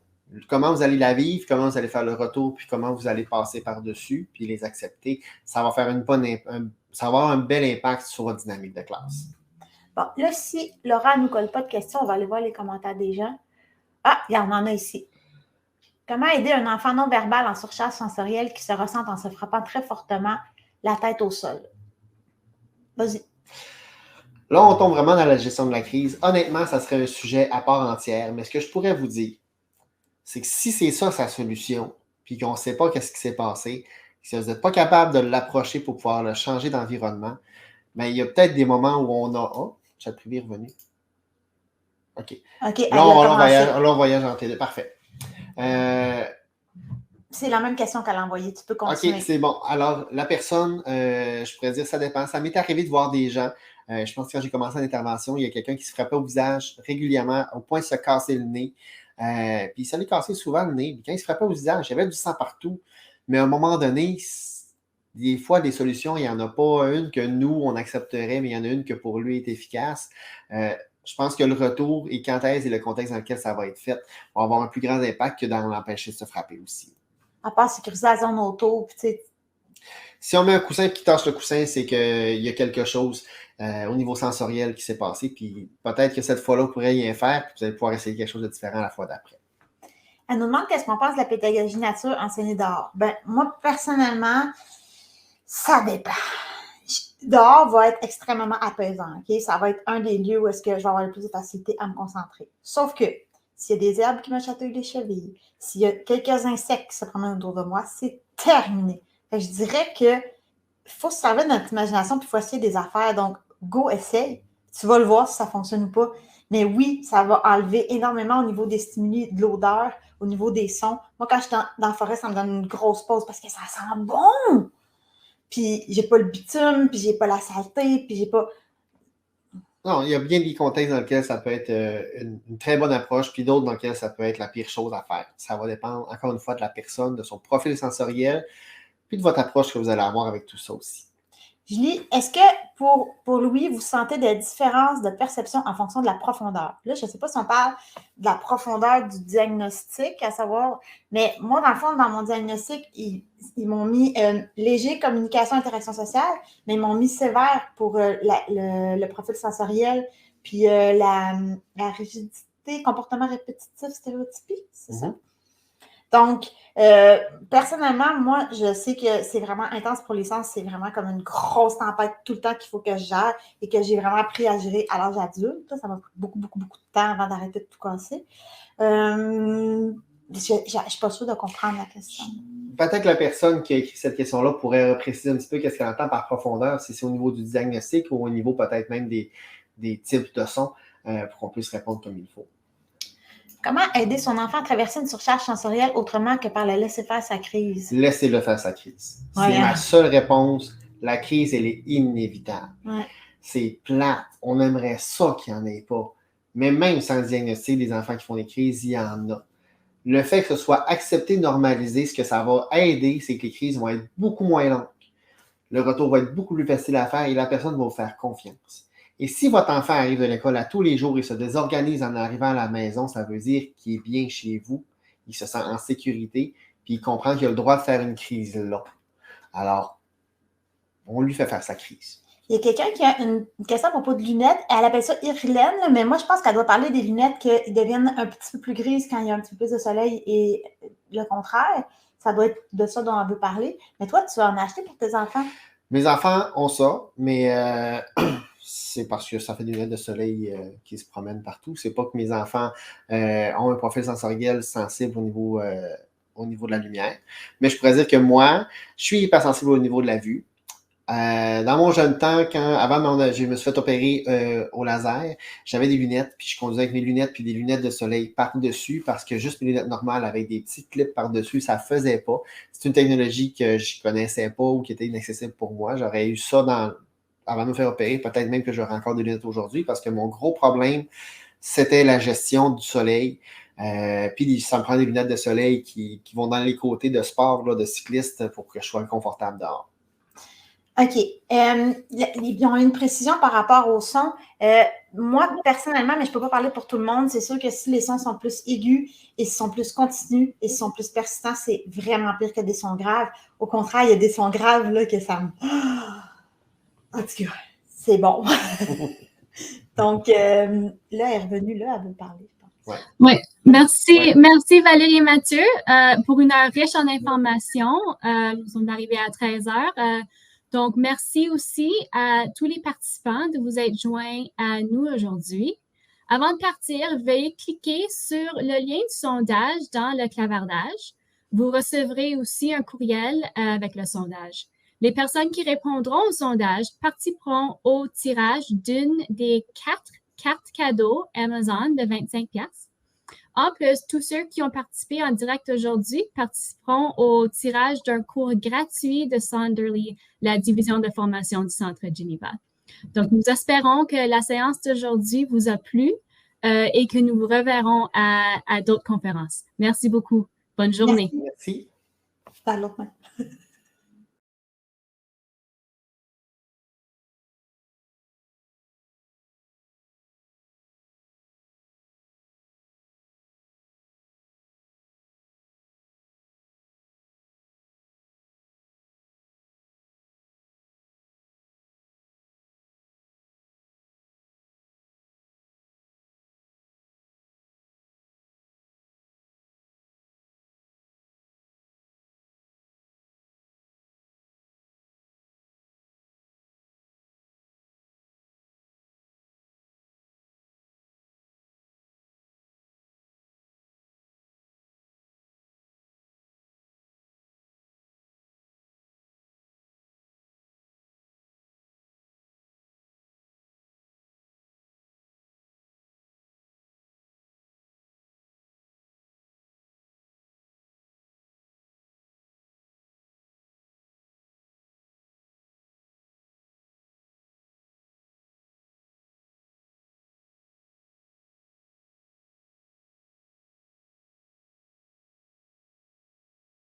Comment vous allez la vivre, comment vous allez faire le retour, puis comment vous allez passer par-dessus, puis les accepter, ça va faire ça va avoir un bel impact sur votre dynamique de classe. Bon, là, si Laura ne nous colle pas de questions, on va aller voir les commentaires des gens. Ah, il y en a ici. Comment aider un enfant non-verbal en surcharge sensorielle qui se ressent en se frappant très fortement la tête au sol? Vas-y. Là, on tombe vraiment dans la gestion de la crise. Honnêtement, ça serait un sujet à part entière. Mais ce que je pourrais vous dire, c'est que si c'est ça sa solution, puis qu'on ne sait pas qu'est-ce qui s'est passé, si vous n'êtes pas capable de l'approcher pour pouvoir le changer d'environnement, Mais il y a peut-être des moments où on a... Oh, chat privé est revenu. OK. OK, Là, on voyage en télé. Parfait. C'est la même question qu'elle a envoyée. Tu peux OK, continuer. c'est bon. Alors, la personne, je pourrais dire, ça dépend. Ça m'est arrivé de voir des gens. Je pense que quand j'ai commencé l'intervention, il y a quelqu'un qui se frappait au visage régulièrement, au point de se casser le nez. Puis ça lui cassait souvent le nez. Puis quand il se frappait au visage, il y avait du sang partout. Mais à un moment donné, des fois, des solutions, il n'y en a pas une que nous, on accepterait, mais il y en a une que pour lui est efficace. Je pense que le retour et quand est-ce et le contexte dans lequel ça va être fait vont avoir un plus grand impact que dans l'empêcher de se frapper aussi. À part sécuriser la zone autour, puis tu sais. Si on met un coussin et qu'il tâche le coussin, c'est qu'il y a quelque chose au niveau sensoriel qui s'est passé. Puis peut-être que cette fois-là, vous pourrez rien faire, puis vous allez pouvoir essayer quelque chose de différent la fois d'après. Elle nous demande qu'est-ce qu'on pense de la pédagogie nature enseignée dehors. Ben, moi, personnellement, ça dépend. Dehors va être extrêmement apaisant. Okay? Ça va être un des lieux où est-ce que je vais avoir le plus de facilité à me concentrer. Sauf que s'il y a des herbes qui me chatouillent les chevilles, s'il y a quelques insectes qui se promènent autour de moi, c'est terminé. Fait que je dirais que faut se servir de notre imagination puis il faut essayer des affaires. Donc, go, essaye. Tu vas le voir si ça fonctionne ou pas. Mais oui, ça va enlever énormément au niveau des stimuli, de l'odeur, au niveau des sons. Moi, quand je suis dans la forêt, ça me donne une grosse pause parce que ça sent bon. Puis j'ai pas le bitume, puis j'ai pas la saleté, puis j'ai pas... Non, il y a bien des contextes dans lesquels ça peut être une très bonne approche, puis d'autres dans lesquels ça peut être la pire chose à faire. Ça va dépendre, encore une fois, de la personne, de son profil sensoriel, puis de votre approche que vous allez avoir avec tout ça aussi. Julie, est-ce que pour Louis, vous sentez des différences de perception en fonction de la profondeur? Là, je ne sais pas si on parle de la profondeur du diagnostic, à savoir, mais moi, dans le fond, dans mon diagnostic, ils m'ont mis léger communication, interaction sociale, mais ils m'ont mis sévère pour le profil sensoriel, puis la rigidité, comportement répétitif, stéréotypique, c'est ça? Donc, personnellement, moi, je sais que c'est vraiment intense pour les sens. C'est vraiment comme une grosse tempête tout le temps qu'il faut que je gère et que j'ai vraiment appris à gérer à l'âge adulte. Ça m'a pris beaucoup, beaucoup, beaucoup de temps avant d'arrêter de tout casser. Je ne suis pas sûre de comprendre la question. Peut-être que la personne qui a écrit cette question-là pourrait préciser un petit peu qu'est-ce qu'elle entend par profondeur, si c'est au niveau du diagnostic ou au niveau peut-être même des types de sons pour qu'on puisse répondre comme il faut. Comment aider son enfant à traverser une surcharge sensorielle autrement que par le laisser faire sa crise? Laissez-le faire sa crise. Ouais, c'est ma seule réponse. La crise, elle est inévitable. Ouais. C'est plate. On aimerait ça qu'il n'y en ait pas. Mais même sans diagnostic, des enfants qui font des crises, il y en a. Le fait que ce soit accepté, normalisé, ce que ça va aider, c'est que les crises vont être beaucoup moins longues. Le retour va être beaucoup plus facile à faire et la personne va vous faire confiance. Et si votre enfant arrive de l'école à tous les jours et se désorganise en arrivant à la maison, ça veut dire qu'il est bien chez vous, il se sent en sécurité, puis il comprend qu'il a le droit de faire une crise là. Alors, on lui fait faire sa crise. Il y a quelqu'un qui a une question à propos de lunettes. Elle appelle ça Irlène, mais moi, je pense qu'elle doit parler des lunettes qui deviennent un petit peu plus grises quand il y a un petit peu plus de soleil et le contraire. Ça doit être de ça dont elle veut parler. Mais toi, tu vas en acheter pour tes enfants? Mes enfants ont ça, mais c'est parce que ça fait des lunettes de soleil qui se promènent partout. C'est pas que mes enfants ont un profil sensoriel sensible au niveau de la lumière. Mais je pourrais dire que moi, je suis hypersensible au niveau de la vue. Dans mon jeune temps, je me suis fait opérer au laser, j'avais des lunettes, puis je conduisais avec mes lunettes, puis des lunettes de soleil par-dessus, parce que juste mes lunettes normales avec des petits clips par-dessus, ça ne faisait pas. C'est une technologie que je ne connaissais pas ou qui était inaccessible pour moi. J'aurais eu ça avant de me faire opérer, peut-être même que j'aurais encore des lunettes aujourd'hui, parce que mon gros problème, c'était la gestion du soleil. Puis ça me prend des lunettes de soleil qui vont dans les côtés de sport, là, de cycliste, pour que je sois confortable dehors. OK. Ils ont une précision par rapport au son. Moi, personnellement, mais je ne peux pas parler pour tout le monde, c'est sûr que si les sons sont plus aigus et sont plus continus et sont plus persistants, c'est vraiment pire que des sons graves. Au contraire, il y a des sons graves là, que ça me... En tout cas, c'est bon. Donc, là, elle est revenue, là, elle veut parler. Ouais. Oui, merci Valérie et Mathieu pour une heure riche en informations. Nous sommes arrivés à 13 heures. Donc, merci aussi à tous les participants de vous être joints à nous aujourd'hui. Avant de partir, veuillez cliquer sur le lien du sondage dans le clavardage. Vous recevrez aussi un courriel avec le sondage. Les personnes qui répondront au sondage participeront au tirage d'une des 4 cartes cadeaux Amazon de 25 $. En plus, tous ceux qui ont participé en direct aujourd'hui participeront au tirage d'un cours gratuit de Sonderly, la division de formation du Centre Geneva. Donc, nous espérons que la séance d'aujourd'hui vous a plu et que nous vous reverrons à d'autres conférences. Merci beaucoup. Bonne journée. Merci. C'est à l'autre main.